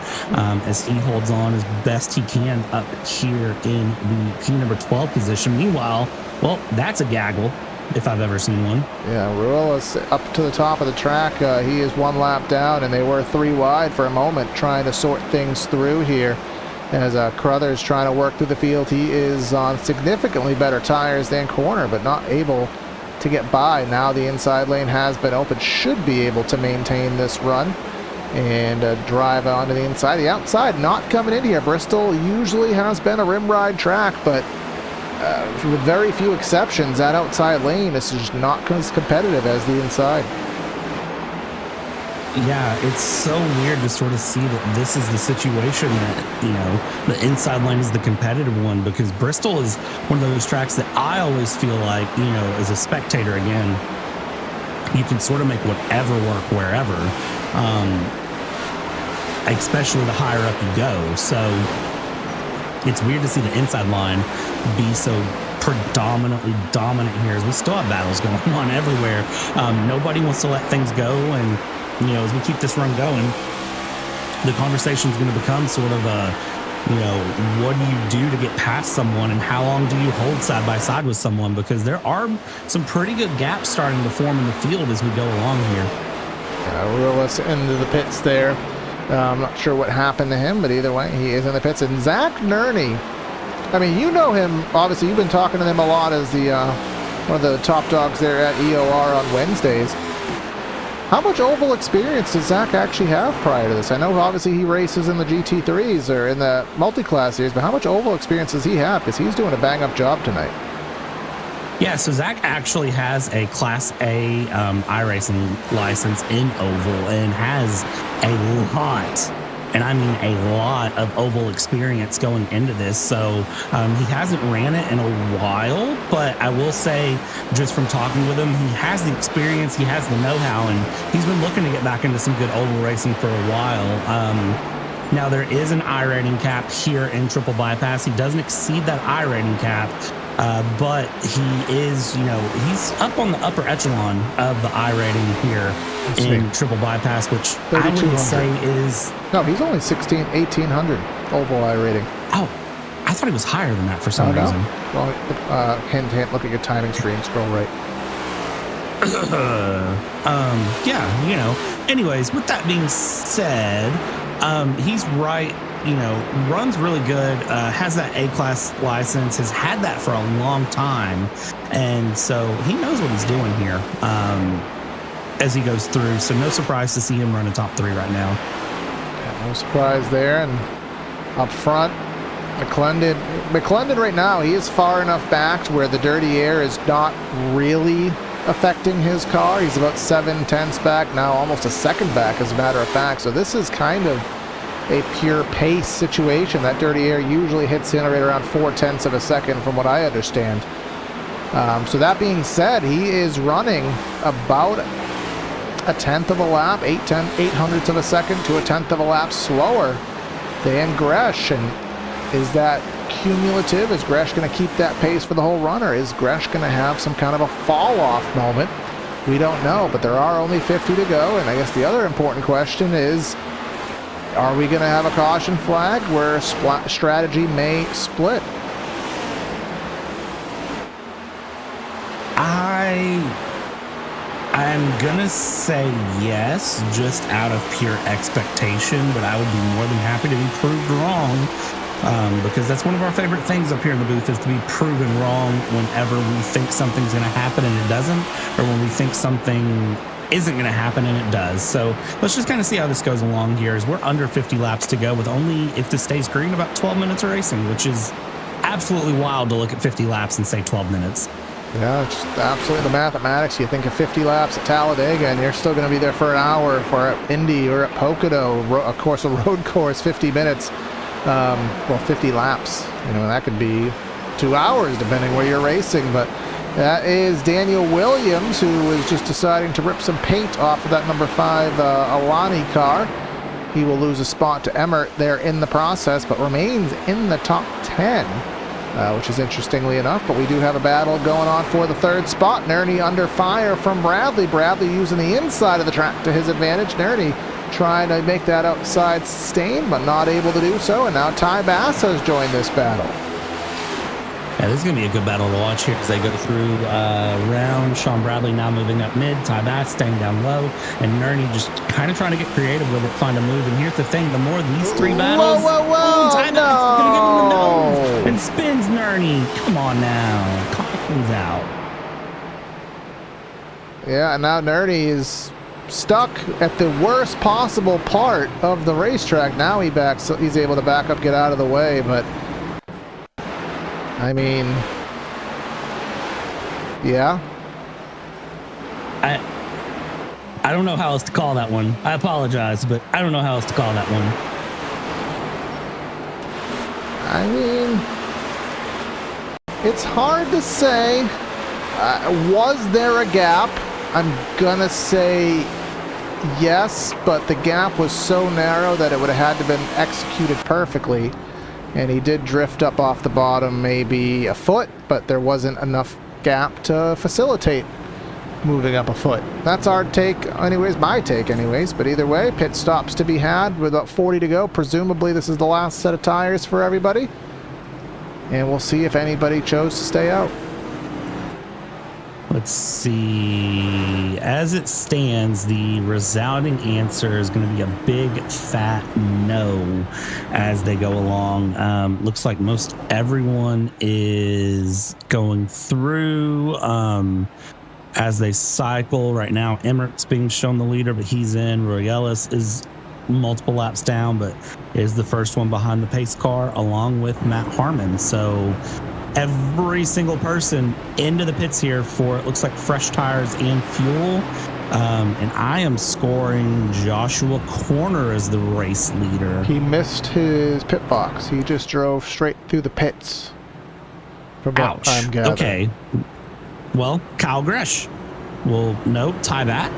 as he holds on as best he can up here in the P number 12 position. Meanwhile, well, that's a gaggle if I've ever seen one. Yeah, Ruella's up to the top of the track. He is one lap down, and they were 3 wide for a moment, trying to sort things through here. As Crothers trying to work through the field, he is on significantly better tires than Corner, but not able to get by. Now the inside lane has been open, should be able to maintain this run and drive onto the inside. The outside not coming in here. Bristol usually has been a rim ride track, but with very few exceptions, that outside lane is just not as competitive as the inside. Yeah, it's so weird to sort of see that this is the situation that, you know, the inside lane is the competitive one, because Bristol is one of those tracks that I always feel like, you know, as a spectator, again, you can sort of make whatever work wherever, especially the higher up you go. So it's weird to see the inside line be so predominantly dominant here, as we still have battles going on everywhere. Nobody wants to let things go, and you know, as we keep this run going, the conversation is going to become sort of a, you know, what do you do to get past someone, and how long do you hold side by side with someone? Because there are some pretty good gaps starting to form in the field as we go along here. Yeah, Ruella's into the pits there. I'm not sure what happened to him, but either way, he is in the pits. And Zach Nerney, I mean, you know him, obviously you've been talking to him a lot as the one of the top dogs there at EOR on Wednesdays. How much oval experience does Zach actually have prior to this? I know obviously he races in the GT3s or in the multi-class series, but how much oval experience does he have? Because he's doing a bang-up job tonight. Yeah, so Zach actually has a Class A iRacing license in oval and has a lot, and I mean a lot, of oval experience going into this. So he hasn't ran it in a while, but I will say, just from talking with him, he has the experience, he has the know-how, and he's been looking to get back into some good oval racing for a while. Now, there is an I-rating cap here in Triple Bypass. He doesn't exceed that I-rating cap, but he is, you know, he's up on the upper echelon of the I-rating here in Triple Bypass, which I would say is... No, he's only 1800 oval I-rating. Oh, I thought he was higher than that for some reason. Well, hint, look at your timing screen, scroll right. Yeah, you know. Anyways, with that being said, he's right, you know, runs really good, has that A-class license, has had that for a long time, and so he knows what he's doing here as he goes through. So no surprise to see him run a top 3 right now. Yeah, no surprise there. And up front, McClendon right now, he is far enough back to where the dirty air is not really affecting his car. He's about 7/10ths back now, almost a second back as a matter of fact. So this is kind of a pure pace situation. That dirty air usually hits in right around 4/10ths of a second from what I understand. So that being said, he is running about a 1/10 of a lap, 8/100ths of a second to a 1/10 of a lap slower than Gresh. And is that cumulative? Is Gresh going to keep that pace for the whole run, or is Gresh going to have some kind of a fall-off moment? We don't know, but there are only 50 to go. And I guess the other important question is, are we going to have a caution flag where strategy may split? I'm gonna say yes, just out of pure expectation, but I would be more than happy to be proved wrong, because that's one of our favorite things up here in the booth, is to be proven wrong whenever we think something's gonna happen and it doesn't, or when we think something isn't going to happen and it does. So let's just kind of see how this goes along here, as we're under 50 laps to go with only, if this stays green, about 12 minutes of racing, which is absolutely wild to look at 50 laps and say 12 minutes. Yeah, just absolutely the mathematics. You think of 50 laps at Talladega, and you're still going to be there for an hour. For at Indy or at Pocono, of course, a road course, 50 minutes. 50 laps. You know, that could be 2 hours depending where you're racing. But that is Daniel Williams, who is just deciding to rip some paint off of that number 5 Alani car. He will lose a spot to Emmert there in the process, but remains in the top 10. Which is interestingly enough, but we do have a battle going on for the 3rd spot. Nerney under fire from Bradley. Bradley using the inside of the track to his advantage. Nerney trying to make that outside sustain, but not able to do so. And now Ty Bass has joined this battle. Yeah, this is going to be a good battle to watch here as they go through round. Sean Bradley now moving up mid, Ty Bass staying down low, and Nerney just kind of trying to get creative with it, find a move. And here's the thing, the more these 3 battles, Ty Bass is going to give him the nose and spins Nerney. Come on now. Caution's out. Yeah, and now Nerney is stuck at the worst possible part of the racetrack. Now he's able to back up, get out of the way, but I mean, yeah. I don't know how else to call that one. I apologize, but I don't know how else to call that one. I mean, it's hard to say. Was there a gap? I'm gonna say yes, but the gap was so narrow that it would have had to have been executed perfectly. And he did drift up off the bottom maybe a foot, but there wasn't enough gap to facilitate moving up a foot. That's our take anyways, my take anyways, but either way, pit stops to be had with about 40 to go. Presumably this is the last set of tires for everybody. And we'll see if anybody chose to stay out. Let's see. As it stands, the resounding answer is going to be a big fat no as they go along. Looks like most everyone is going through as they cycle. Right now, Emmert's being shown the leader, but he's in. Roy Ellis is multiple laps down, but is the first one behind the pace car along with Matt Harmon. So every single person into the pits here for, it looks like, fresh tires and fuel. And I am scoring Joshua Corner as the race leader. He missed his pit box. He just drove straight through the pits. From what I'm gathering. Okay. Well, Kyle Gresh. Well, no, Ty Bass.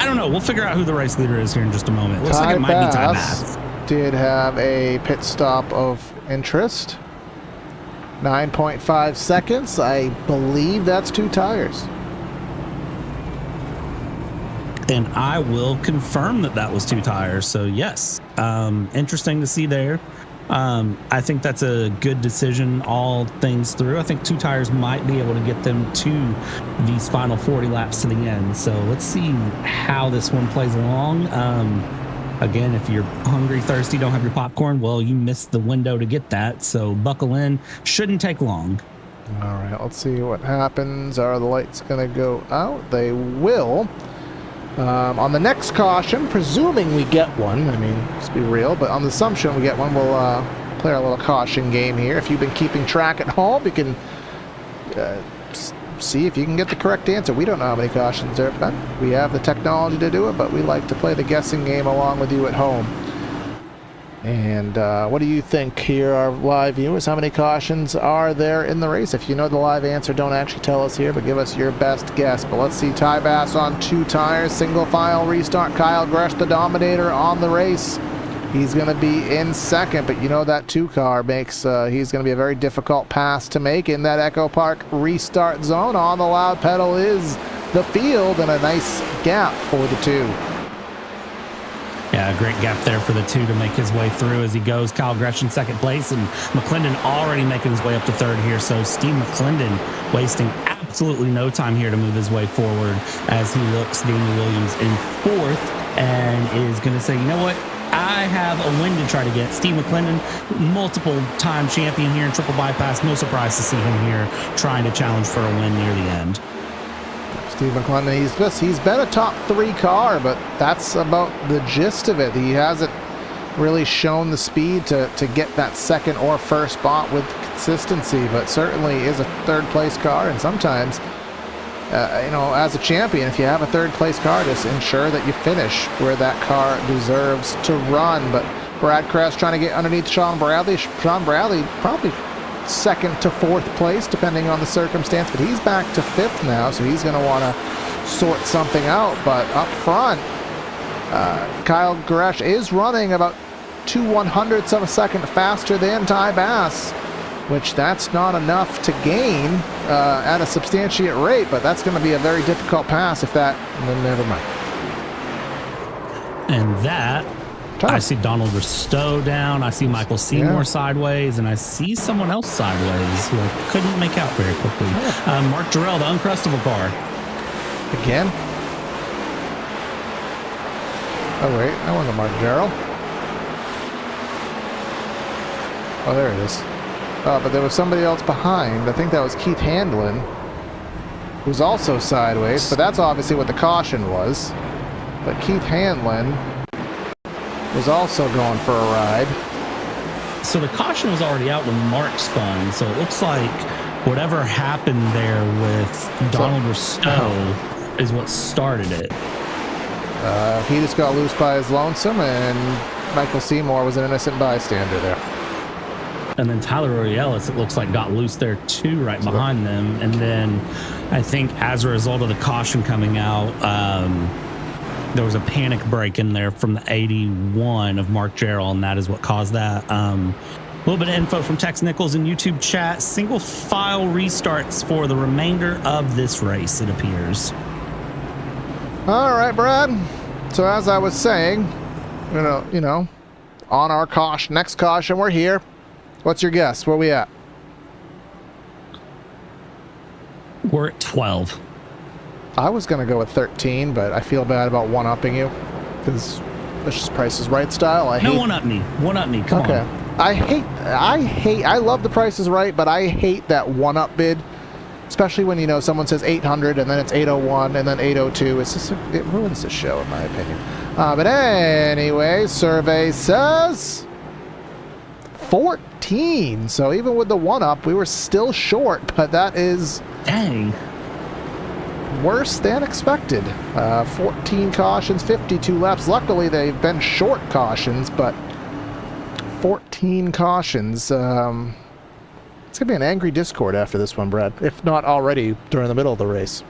I don't know. We'll figure out who the race leader is here in just a moment. It looks like it might be Ty Bass. Did have a pit stop of interest. 9.5 seconds. I believe that's 2 tires. And I will confirm that that was 2 tires. So yes, interesting to see there. I think that's a good decision all things through. I think 2 tires might be able to get them to these final 40 laps to the end. So let's see how this one plays along. Again, if you're hungry, thirsty, don't have your popcorn, well, you missed the window to get that. So buckle in. Shouldn't take long. All right, let's see what happens. Are the lights going to go out? They will. On the next caution, presuming we get one, I mean, let's be real, but on the assumption we get one, we'll play our little caution game here. If you've been keeping track at home, you can see if you can get the correct answer. We don't know how many cautions there have been. We have the technology to do it, but we like to play the guessing game along with you at home. And what do you think here, our live viewers? How many cautions are there in the race? If you know the live answer, don't actually tell us here, but give us your best guess. But let's see, Ty Bass on 2 tires, single file restart. Kyle Gresh, the dominator on the race. He's going to be in second, but you know that 2 car makes, he's going to be a very difficult pass to make in that Echo Park restart zone. On the loud pedal is the field, and a nice gap for the 2. Yeah, a great gap there for the 2 to make his way through as he goes. Kyle Gresh in second place, and McClendon already making his way up to 3rd here. So Steve McClendon wasting absolutely no time here to move his way forward as he looks Daniel Williams in 4th and is going to say, you know what? I have a win to try to get. Steve McClendon, multiple-time champion here in Triple Bypass. No surprise to see him here trying to challenge for a win near the end. Steve McClendon, he's been a top 3 car, but that's about the gist of it. He hasn't really shown the speed to get that second or first spot with consistency, but certainly is a third place car. And sometimes, as a champion, if you have a third place car, just ensure that you finish where that car deserves to run. But Brad Kress trying to get underneath Sean Bradley. Sean Bradley probably second to fourth place, depending on the circumstance, but he's back to fifth now, so he's going to want to sort something out. But up front, Kyle Gresh is running about 2/100ths of a second faster than Ty Bass, which that's not enough to gain at a substantiate rate, but that's going to be a very difficult pass if that, never mind. And that, I see Donald Risteau down, I see Michael Seymour sideways, and I see someone else sideways who I couldn't make out very quickly. Mark Jarrell, the Uncrustable car. Again? Oh wait, that wasn't Mark Jarrell. Oh, there it is. But there was somebody else behind. I think that was Keith Handlin, who's also sideways, but that's obviously what the caution was. But Keith Handlin was also going for a ride. So the caution was already out when Mark spun, so it looks like whatever happened there with Donald Risteau is what started it. He just got loose by his lonesome, and Michael Seymour was an innocent bystander there. And then Tyler Orielis, it looks like, got loose there too, right behind them. And then I think as a result of the caution coming out, there was a panic break in there from the 81 of Mark Jarrell, and that is what caused that. A little bit of info from Tex Nichols in YouTube chat. Single file restarts for the remainder of this race, it appears. All right, Brad. So as I was saying, on our next caution, we're here. What's your guess? Where we at? We're at 12. I was going to go with 13, but I feel bad about one-upping you because it's just Price is Right style. One-up me. One-up me. Come on. I love the Price is Right, but I hate that one-up bid, especially when, someone says 800 and then it's 801 and then 802. It ruins the show, in my opinion. But anyway, survey says 14. So even with the one-up, we were still short, but that is... Dang. Worse than expected. 14 cautions, 52 laps. Luckily, they've been short cautions, but 14 cautions. It's going to be an angry Discord after this one, Brad, if not already during the middle of the race.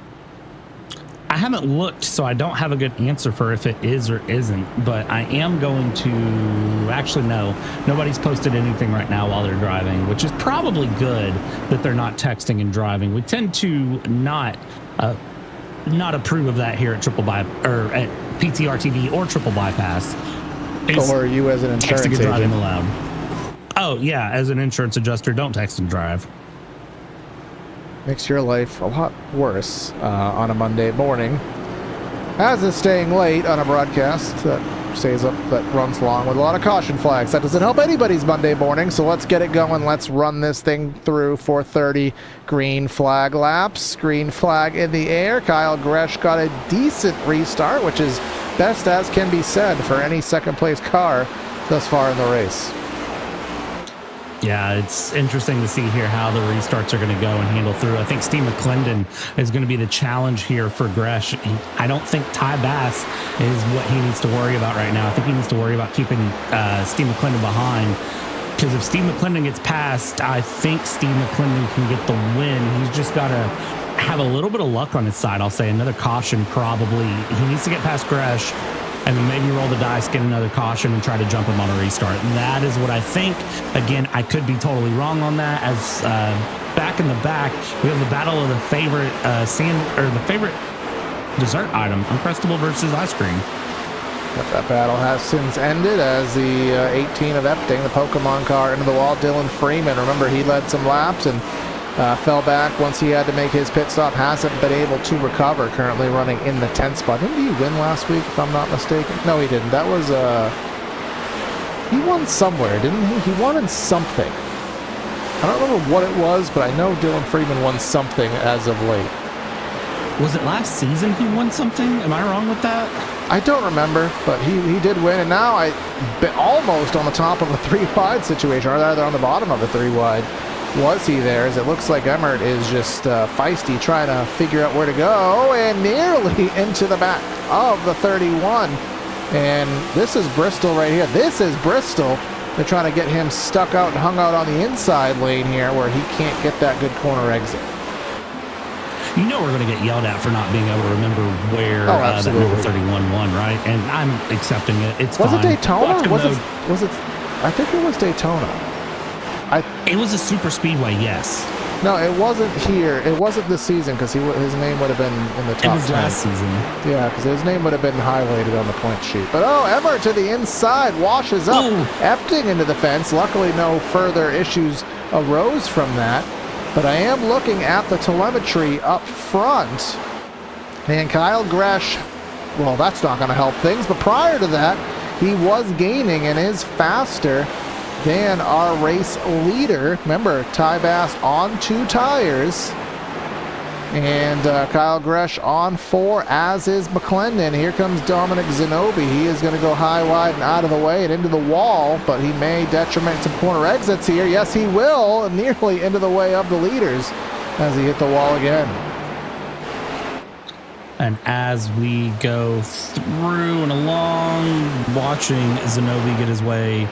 I haven't looked, so I don't have a good answer for if it is or isn't, but I am going to... Actually, no. Nobody's posted anything right now while they're driving, which is probably good that they're not texting and driving. We tend to not approve of that here at at PTR TV or Triple Bypass. Or you as an insurance agent. Driving allowed. Oh yeah, as an insurance adjuster, don't text and drive. Makes your life a lot worse on a Monday morning, as is staying late on a broadcast that runs long with a lot of caution flags. That doesn't help anybody's Monday morning, so let's get it going. Let's run this thing through 4:30 green flag laps. Green flag in the air. Kyle Gresh got a decent restart, which is best as can be said for any second place car thus far in the race. Yeah, it's interesting to see here how the restarts are going to go and handle through. I think Steve McClendon is going to be the challenge here for Gresh. I don't think Ty Bass is what he needs to worry about right now. I think he needs to worry about keeping Steve McClendon behind, because if Steve McClendon gets past, I think Steve McClendon can get the win. He's just got to have a little bit of luck on his side. I'll say another caution probably. He needs to get past Gresh, and then maybe roll the dice, get another caution, and try to jump him on a restart. And that is what I think. Again, I could be totally wrong on that. As back in the back, we have the battle of the favorite the favorite dessert item, Uncrustable versus ice cream. But that battle has since ended as the 18 of Epting, the Pokemon car, into the wall. Dylan Freeman, remember, he led some laps and fell back once he had to make his pit stop. Hasn't been able to recover. Currently running in the 10th spot. Didn't he win last week, if I'm not mistaken? No, he didn't. That was he won somewhere, didn't he? He won in something. I don't remember what it was, but I know Dylan Freeman won something as of late. Was it last season he won something? Am I wrong with that? I don't remember, but he did win, and now almost on the top of a 3-wide situation, or rather on the bottom of a 3-wide. Was he there? As it looks like Emmert is just feisty, trying to figure out where to go, and nearly into the back of the 31. And this is Bristol right here. This is Bristol. They're trying to get him stuck out and hung out on the inside lane here, where he can't get that good corner exit. You know we're going to get yelled at for not being able to remember where that number 31 won, right? And I'm accepting it. It's was fine. It Daytona? Was it? I think it was Daytona. It was a super speedway, yes. No, it wasn't here. It wasn't this season because his name would have been in the top 10. It was last season. Yeah, because his name would have been highlighted on the point sheet. But Emmert to the inside, washes up, Epting into the fence. Luckily, no further issues arose from that. But I am looking at the telemetry up front. And Kyle Gresh, well, that's not going to help things. But prior to that, he was gaining and is faster than our race leader. Remember, Ty Bass on 2 tires. And Kyle Gresh on 4, as is McClendon. Here comes Dominic Zanobi. He is going to go high, wide, and out of the way and into the wall, but he may detriment some corner exits here. Yes, he will, nearly into the way of the leaders as he hit the wall again. And as we go through and along, watching Zanobi get his way,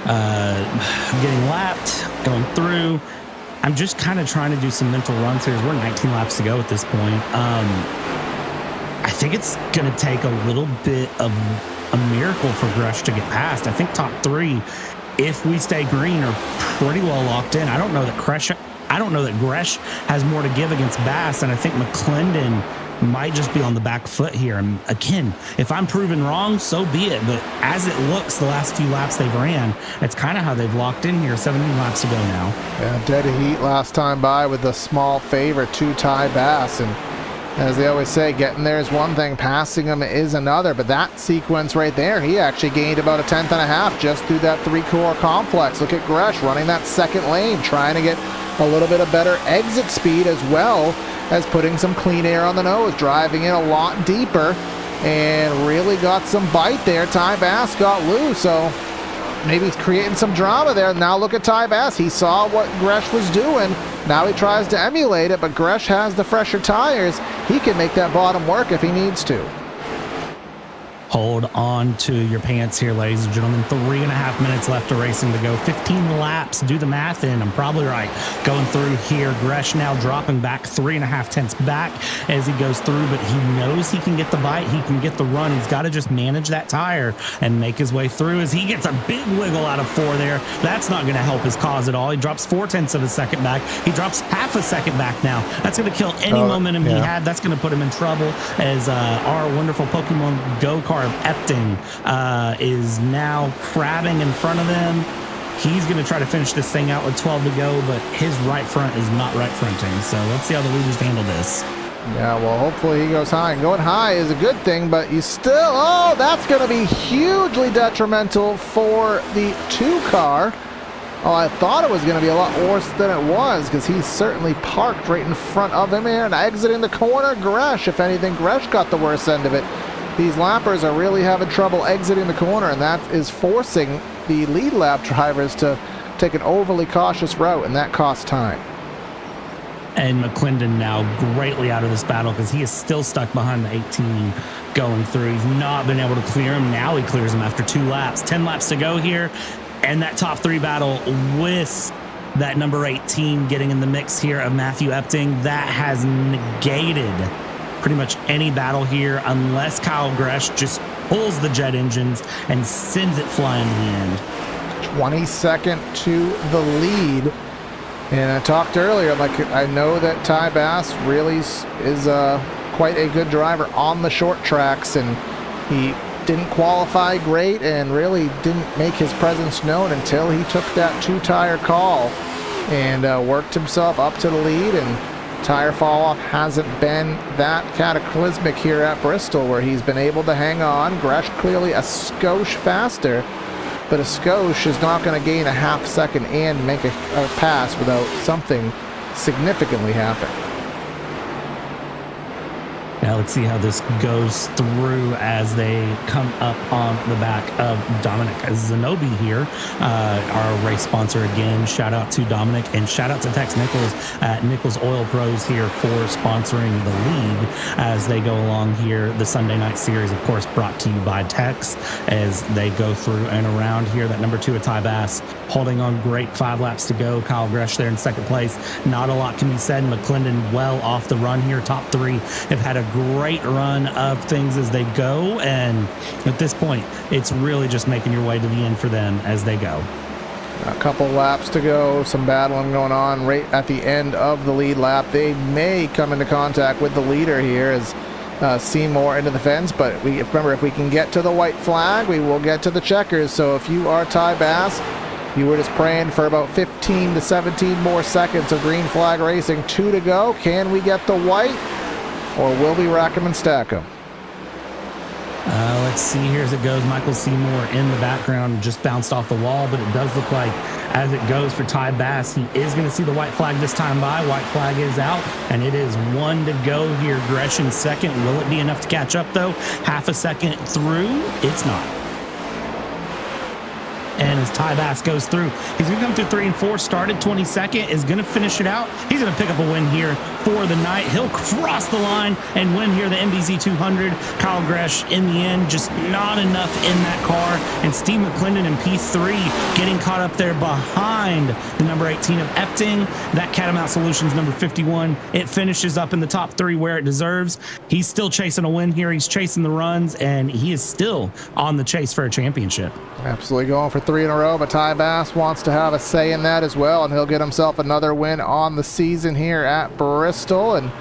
getting lapped, going through, I'm just kind of trying to do some mental runs here. We're 19 laps to go at this point. I think it's going to take a little bit of a miracle for Gresh to get past. I think top 3, if we stay green, are pretty well locked in. I don't know that Gresh has more to give against Bass, and I think McClendon might just be on the back foot here. And again, if I'm proven wrong, so be it. But as it looks, the last few laps they've ran, it's kind of how they've locked in here. 17 laps to go now. Yeah, dead heat last time by with a small favor to Ty Bass. And as they always say, getting there is one thing, passing him is another. But that sequence right there, he actually gained about a 10th and a half just through that 3-core complex. Look at Gresh running that second lane, trying to get a little bit of better exit speed as well as putting some clean air on the nose, driving in a lot deeper, and really got some bite there. Ty Bass got loose, so maybe he's creating some drama there. Now look at Ty Bass. He saw what Gresh was doing. Now he tries to emulate it, but Gresh has the fresher tires. He can make that bottom work if he needs to. Hold on to your pants here, ladies and gentlemen. 3.5 minutes left of racing to go. 15 laps. Do the math in. I'm probably right. Going through here. Gresh now dropping back 3.5 tenths back as he goes through, but he knows he can get the bite. He can get the run. He's got to just manage that tire and make his way through as he gets a big wiggle out of 4 there. That's not going to help his cause at all. He drops 0.4 of a second back. He drops half a second back now. That's going to kill any momentum he had. That's going to put him in trouble as our wonderful Pokemon Go-Kart Epting is now crabbing in front of them. He's going to try to finish this thing out with 12 to go, but his right front is not right fronting. So let's see how the leaders handle this. Yeah, well, hopefully he goes high. And going high is a good thing, but you still, that's going to be hugely detrimental for the 2 car. Oh, I thought it was going to be a lot worse than it was because he's certainly parked right in front of him here and exiting the corner. Gresh, if anything, Gresh got the worst end of it. These lappers are really having trouble exiting the corner, and that is forcing the lead lap drivers to take an overly cautious route, and that costs time. And McClendon now greatly out of this battle because he is still stuck behind the 18 going through. He's not been able to clear him. Now he clears him after 2 laps. 10 laps to go here, and that top 3 battle with that number 18 getting in the mix here of Matthew Epting, that has negated pretty much any battle here unless Kyle Gresh just pulls the jet engines and sends it flying in the end. 22nd to the lead. And I talked earlier, I know that Ty Bass really is quite a good driver on the short tracks, and he didn't qualify great and really didn't make his presence known until he took that 2-tire call and worked himself up to the lead. And tire fall off hasn't been that cataclysmic here at Bristol, where he's been able to hang on. Gresh clearly a skosh faster, but a skosh is not going to gain a half second and make a pass without something significantly happening. Now let's see how this goes through as they come up on the back of Dominic Zanobi here, our race sponsor again. Shout out to Dominic and shout out to Tex Nichols at Nichols Oil Pros here for sponsoring the league as they go along here. The Sunday night series, of course, brought to you by Tex as they go through and around here. That number 2 at Ty Bass holding on great, 5 laps to go. Kyle Gresh there in second place. Not a lot can be said. McClendon well off the run here. Top 3 have had a great run of things as they go, and at this point it's really just making your way to the end for them as they go. A couple laps to go, some battling going on right at the end of the lead lap. They may come into contact with the leader here as Seymour into the fence, but remember, if we can get to the white flag, we will get to the checkers. So if you are Ty Bass, you were just praying for about 15 to 17 more seconds of green flag racing. 2 to go. Can we get the white, or will we rack them and stack them? Let's see here as it goes. Michael Seymour in the background just bounced off the wall, but it does look like as it goes for Ty Bass, he is going to see the white flag this time by. White flag is out, and it is 1 to go here. Gresh in second. Will it be enough to catch up, though? Half a second through. It's not. And as Ty Bass goes through, he's going to come through 3 and 4, started 22nd, is going to finish it out. He's going to pick up a win here for the night. He'll cross the line and win here the MBZ 200. Kyle Gresh in the end, just not enough in that car. And Steve McClendon in P3 getting caught up there behind the number 18 of Epting. That Catamount Solutions number 51. It finishes up in the top 3 where it deserves. He's still chasing a win here. He's chasing the runs, and he is still on the chase for a championship. Absolutely going for 3 in a row, but Ty Bass wants to have a say in that as well, and he'll get himself another win on the season here at Bristol, and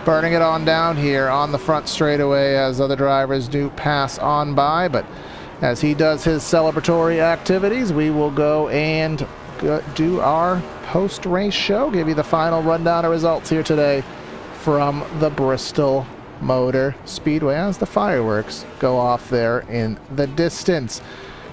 burning it on down here on the front straightaway as other drivers do pass on by. But as he does his celebratory activities, we will go and do our post-race show, give you the final rundown of results here today from the Bristol Motor Speedway as the fireworks go off there in the distance.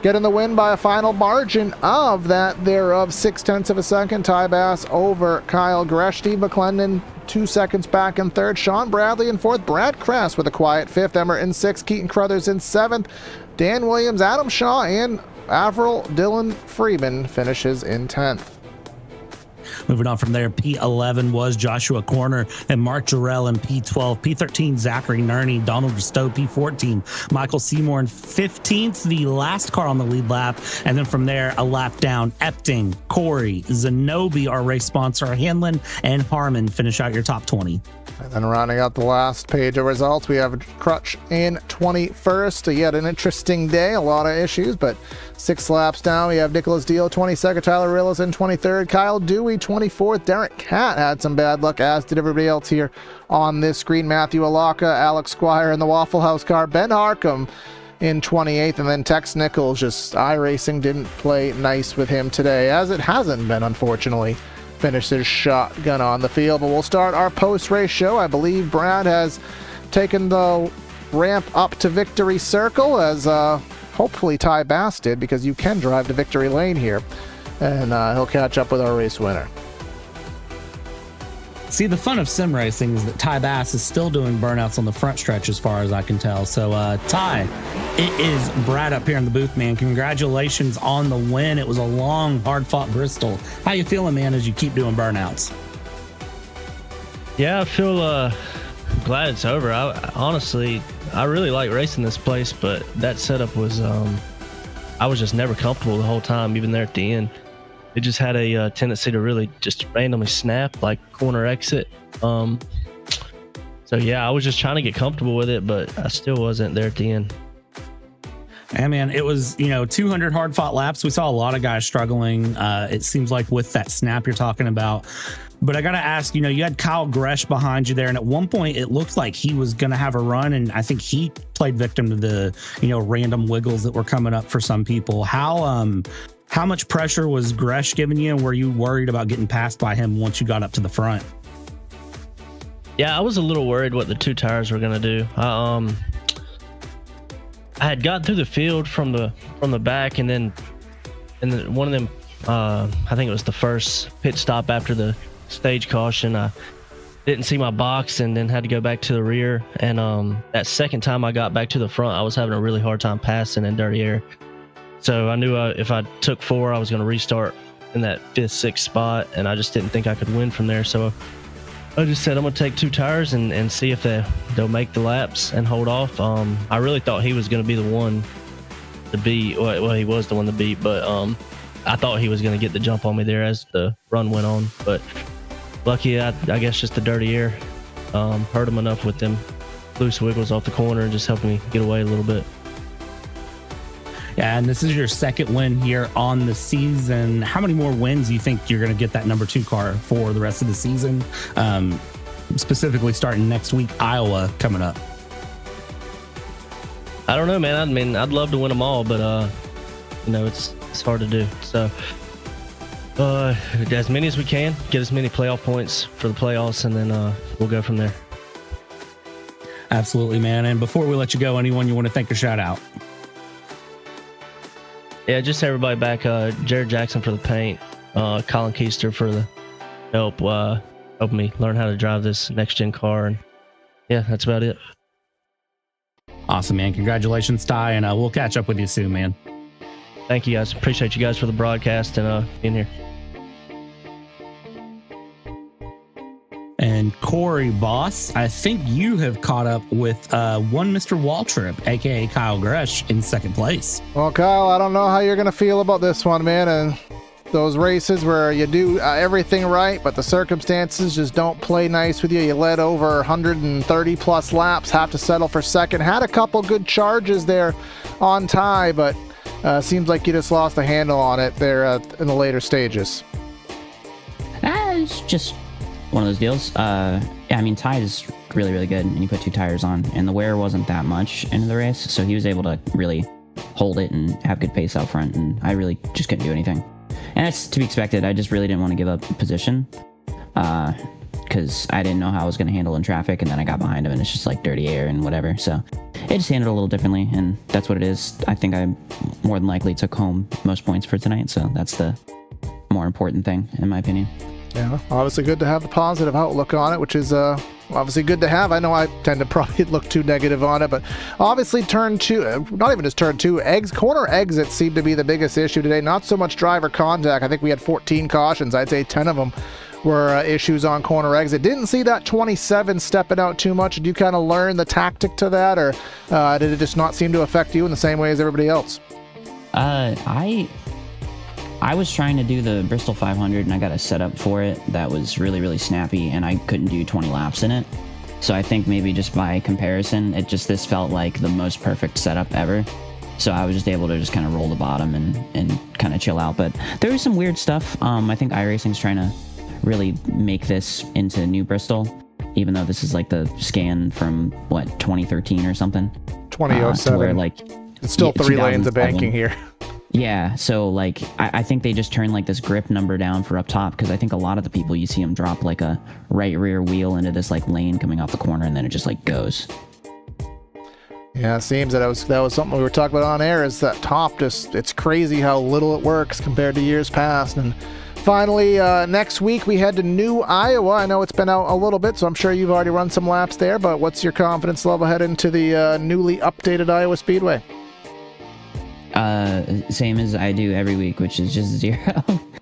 Getting the win by a final margin of that thereof 0.6 of a second. Ty Bass over Kyle Gresh. Steve McClendon 2 seconds back in third. Sean Bradley in fourth. Brad Kress with a quiet fifth. Emmer in sixth. Keaton Crothers in seventh. Dan Williams, Adam Shaw, and Avril Dylan Freeman finishes in 10th. Moving on from there, P11 was Joshua Corner and Mark Jarrell in P12. P13, Zachary Nerney, Donald Bristow, P14, Michael Seymour in 15th, the last car on the lead lap. And then from there, a lap down, Epting, Corey, Zanobi, our race sponsor, Hanlon, and Harmon finish out your top 20. And then rounding out the last page of results, we have Crutch in 21st. Yet an interesting day, a lot of issues, but 6 laps down, we have Nicholas Dio 22nd, Tyler Rillis in 23rd, Kyle Dewey 24th, Derek Catt had some bad luck, as did everybody else here on this screen. Matthew Alaka, Alex Squire in the Waffle House car, Ben Harcum in 28th, and then Tex Nichols, just iRacing didn't play nice with him today, as it hasn't been, unfortunately. Finishes shotgun on the field. But we'll start our post-race show. I believe Brad has taken the ramp up to Victory Circle, as hopefully Ty Bass did, because you can drive to Victory Lane here, and he'll catch up with our race winner. See, the fun of sim racing is that Ty Bass is still doing burnouts on the front stretch as far as I can tell. So, Ty, it is Brad up here in the booth, man. Congratulations on the win. It was a long, hard-fought Bristol. How you feeling, man, as you keep doing burnouts? Yeah, I feel glad it's over. Honestly, I really like racing this place, but that setup was, I was just never comfortable the whole time, even there at the end. It just had a tendency to really just randomly snap, like corner exit. So yeah, I was just trying to get comfortable with it, but I still wasn't there at the end. And man, it was, 200 hard fought laps. We saw a lot of guys struggling. It seems like with that snap you're talking about. But I got to ask, you had Kyle Gresh behind you there. And at one point it looked like he was going to have a run. And I think he played victim to the, random wiggles that were coming up for some people. How much pressure was Gresh giving you, and were you worried about getting passed by him once you got up to the front? Yeah, I was a little worried what the 2 tires were going to do. I had got through the field from the back, and then one of them, I think it was the first pit stop after the stage caution, I didn't see my box and then had to go back to the rear. And that second time I got back to the front, I was having a really hard time passing in dirty air. So I knew if I took 4, I was going to restart in that 5th, 6th spot, and I just didn't think I could win from there. So I just said I'm going to take 2 tires and see if they'll make the laps and hold off. I really thought he was going to be the one to beat. Well, he was the one to beat, but I thought he was going to get the jump on me there as the run went on. But lucky, I guess just the dirty air hurt him enough with them loose wiggles off the corner and just helped me get away a little bit. Yeah, and this is your second win here on the season. How many more wins do you think you're going to get that number 2 car for the rest of the season? Specifically starting next week, Iowa coming up. I don't know, man. I mean, I'd love to win them all, but it's hard to do. So as many as we can, get as many playoff points for the playoffs, and then we'll go from there. Absolutely, man. And before we let you go, anyone you want to thank or shout out? Yeah, just everybody back. Jared Jackson for the paint, Colin Keister for the help, helping me learn how to drive this next-gen car. And yeah, that's about it. Awesome, man. Congratulations, Ty, and we'll catch up with you soon, man. Thank you, guys. Appreciate you guys for the broadcast and being here. And Corey, boss, I think you have caught up with one Mr. Waltrip, a.k.a. Kyle Gresh, in second place. Well, Kyle, I don't know how you're going to feel about this one, man. And those races where you do everything right, but the circumstances just don't play nice with you. You led over 130-plus laps, have to settle for second. Had a couple good charges there on Ty, but seems like you just lost the handle on it there in the later stages. It's just one of those deals. Yeah, I mean, Ty is really, really good, and he put 2 tires on, and the wear wasn't that much into the race, so he was able to really hold it and have good pace out front, and I really just couldn't do anything. And that's to be expected. I just really didn't want to give up position because I didn't know how I was going to handle in traffic, and then I got behind him, and it's just like dirty air and whatever. So it just handled a little differently, and that's what it is. I think I more than likely took home most points for tonight, so that's the more important thing, in my opinion. Yeah, obviously good to have the positive outlook on it, which is obviously good to have. I know I tend to probably look too negative on it, but obviously turn 2, not even just turn 2, corner exits seem to be the biggest issue today. Not so much driver contact. I think we had 14 cautions. I'd say 10 of them were issues on corner exit. Didn't see that 27 stepping out too much. Did you kind of learn the tactic to that, or did it just not seem to affect you in the same way as everybody else? I was trying to do the Bristol 500, and I got a setup for it that was really, really snappy, and I couldn't do 20 laps in it. So I think maybe just by comparison, this felt like the most perfect setup ever. So I was just able to just kind of roll the bottom and kind of chill out. But there was some weird stuff. I think iRacing's trying to really make this into new Bristol, even though this is like the scan from, 2013 or something? 2007. Where, it's still 3 lanes of banking here. Yeah, so I think they just turned this grip number down for up top, because I think a lot of the people, you see them drop a right rear wheel into this lane coming off the corner, and then it just goes. Yeah, it seems that was something we were talking about on air, is that top it's crazy how little it works compared to years past. And finally, next week we head to New Iowa. I know it's been out a little bit, so I'm sure you've already run some laps there, but what's your confidence level heading into the newly updated Iowa Speedway? Same as I do every week, which is just 0,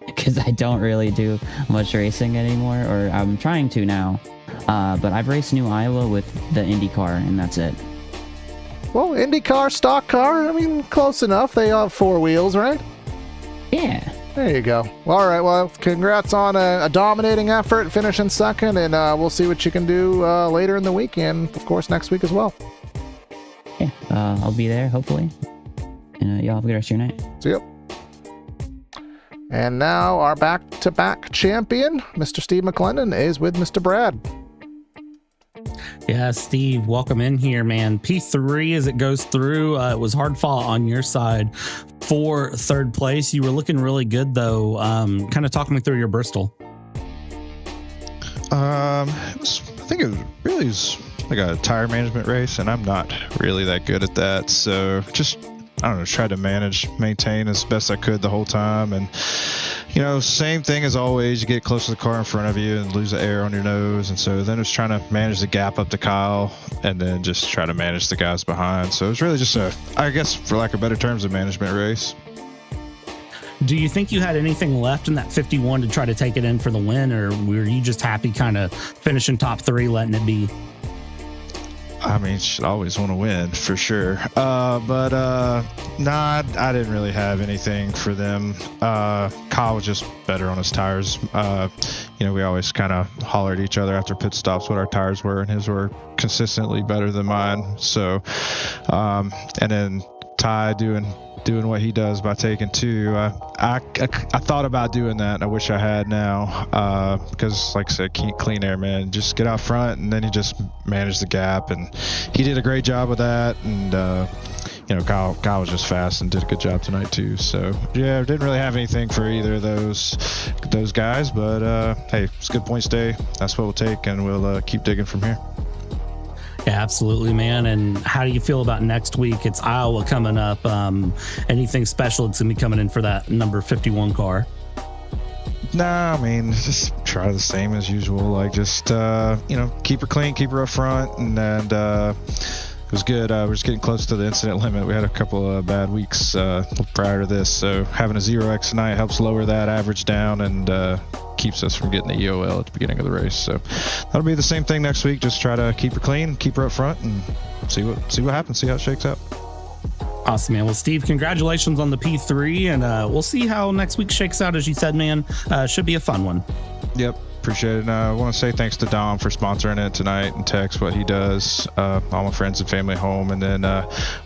because I don't really do much racing anymore, or I'm trying to now. But I've raced New Iowa with the IndyCar, and that's it. Well, IndyCar, stock car, I mean, close enough. They have 4 wheels, right? Yeah. There you go. All right, well, congrats on a dominating effort, finishing second, and we'll see what you can do later in the week, and of course next week as well. Yeah, I'll be there, hopefully. And y'all have a good rest of your night. See you. And now our back-to-back champion, Mr. Steve McClendon, is with Mr. Brad. Yeah, Steve, welcome in here, man. P3 as it goes through. It was hard fought on your side for third place. You were looking really good, though. Kind of talk me through your Bristol. I think it was like a tire management race, and I'm not really that good at that. So just, I don't know, try to maintain as best I could the whole time. And, Same thing as always. You get close to the car in front of you and lose the air on your nose. And so then it's trying to manage the gap up to Kyle and then just try to manage the guys behind. So it's really just I guess, for lack of better terms, a management race. Do you think you had anything left in that 51 to try to take it in for the win, or were you just happy kind of finishing top 3, letting it be? I mean, should always want to win for sure. But I didn't really have anything for them. Kyle was just better on his tires. We always kind of holler at each other after pit stops what our tires were, and his were consistently better than mine. So, and then Ty doing what he does by taking 2. I thought about doing that, and I wish I had now, because like I said, clean air, man. Just get out front, and then you just manage the gap, and he did a great job with that. And Kyle was just fast and did a good job tonight too. So yeah, didn't really have anything for either of those guys, but hey, it's a good points day. That's what we'll take, and we'll keep digging from here. Yeah, absolutely, man. And how do you feel about next week? It's Iowa coming up. Anything special that's going to be coming in for that number 51 car? Nah, I mean, just try the same as usual. Like, just, keep her clean, keep her up front. And it was good. We're just getting close to the incident limit. We had a couple of bad weeks prior to this. So having a 0X tonight helps lower that average down and keeps us from getting the EOL at the beginning of the race. So that'll be the same thing next week. Just try to keep her clean, keep her up front, and see what happens, see how it shakes out. Awesome, man. Well, Steve, congratulations on the P3, and we'll see how next week shakes out. As you said, man, should be a fun one. Yep. Appreciate it. And I want to say thanks to Dom for sponsoring it tonight and Tex what he does, all my friends and family at home. And then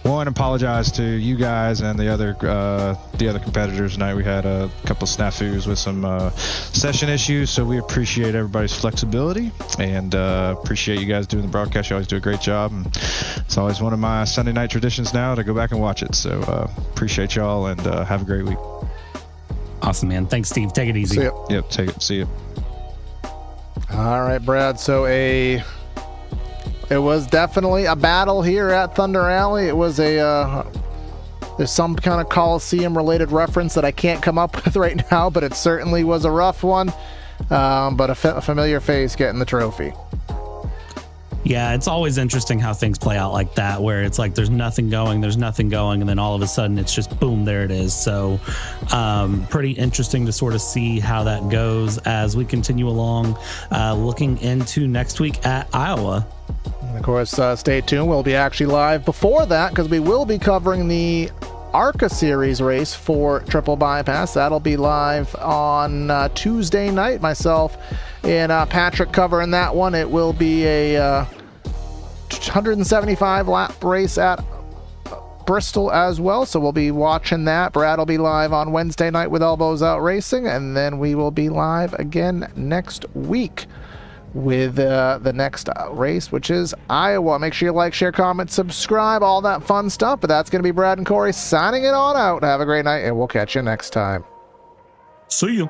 want to apologize to you guys and the other competitors tonight. We had a couple of snafus with some session issues, so we appreciate everybody's flexibility and appreciate you guys doing the broadcast. You always do a great job, and it's always one of my Sunday night traditions now to go back and watch it. So appreciate y'all, and have a great week. Awesome, man. Thanks, Steve. Take it easy. See ya. Yep, take it. See you. All right, Brad. So it was definitely a battle here at Thunder Alley. It was there's some kind of Coliseum related reference that I can't come up with right now, but it certainly was a rough one. But a familiar face getting the trophy. Yeah, it's always interesting how things play out like that, where it's like there's nothing going, and then all of a sudden it's just boom, there it is. So pretty interesting to sort of see how that goes as we continue along, looking into next week at Iowa. And of course, stay tuned. We'll be actually live before that because we will be covering the ARCA Series race for Triple Bypass. That'll be live on Tuesday night. Myself and Patrick covering that one. It will be a 175 lap race at Bristol as well, so we'll be watching that. Brad will be live on Wednesday night with Elbows Out Racing, and then we will be live again next week with the next race, which is Iowa. Make sure you like, share, comment, subscribe, all that fun stuff. But that's going to be Brad and Corey signing it on out. Have a great night, and we'll catch you next time. See you.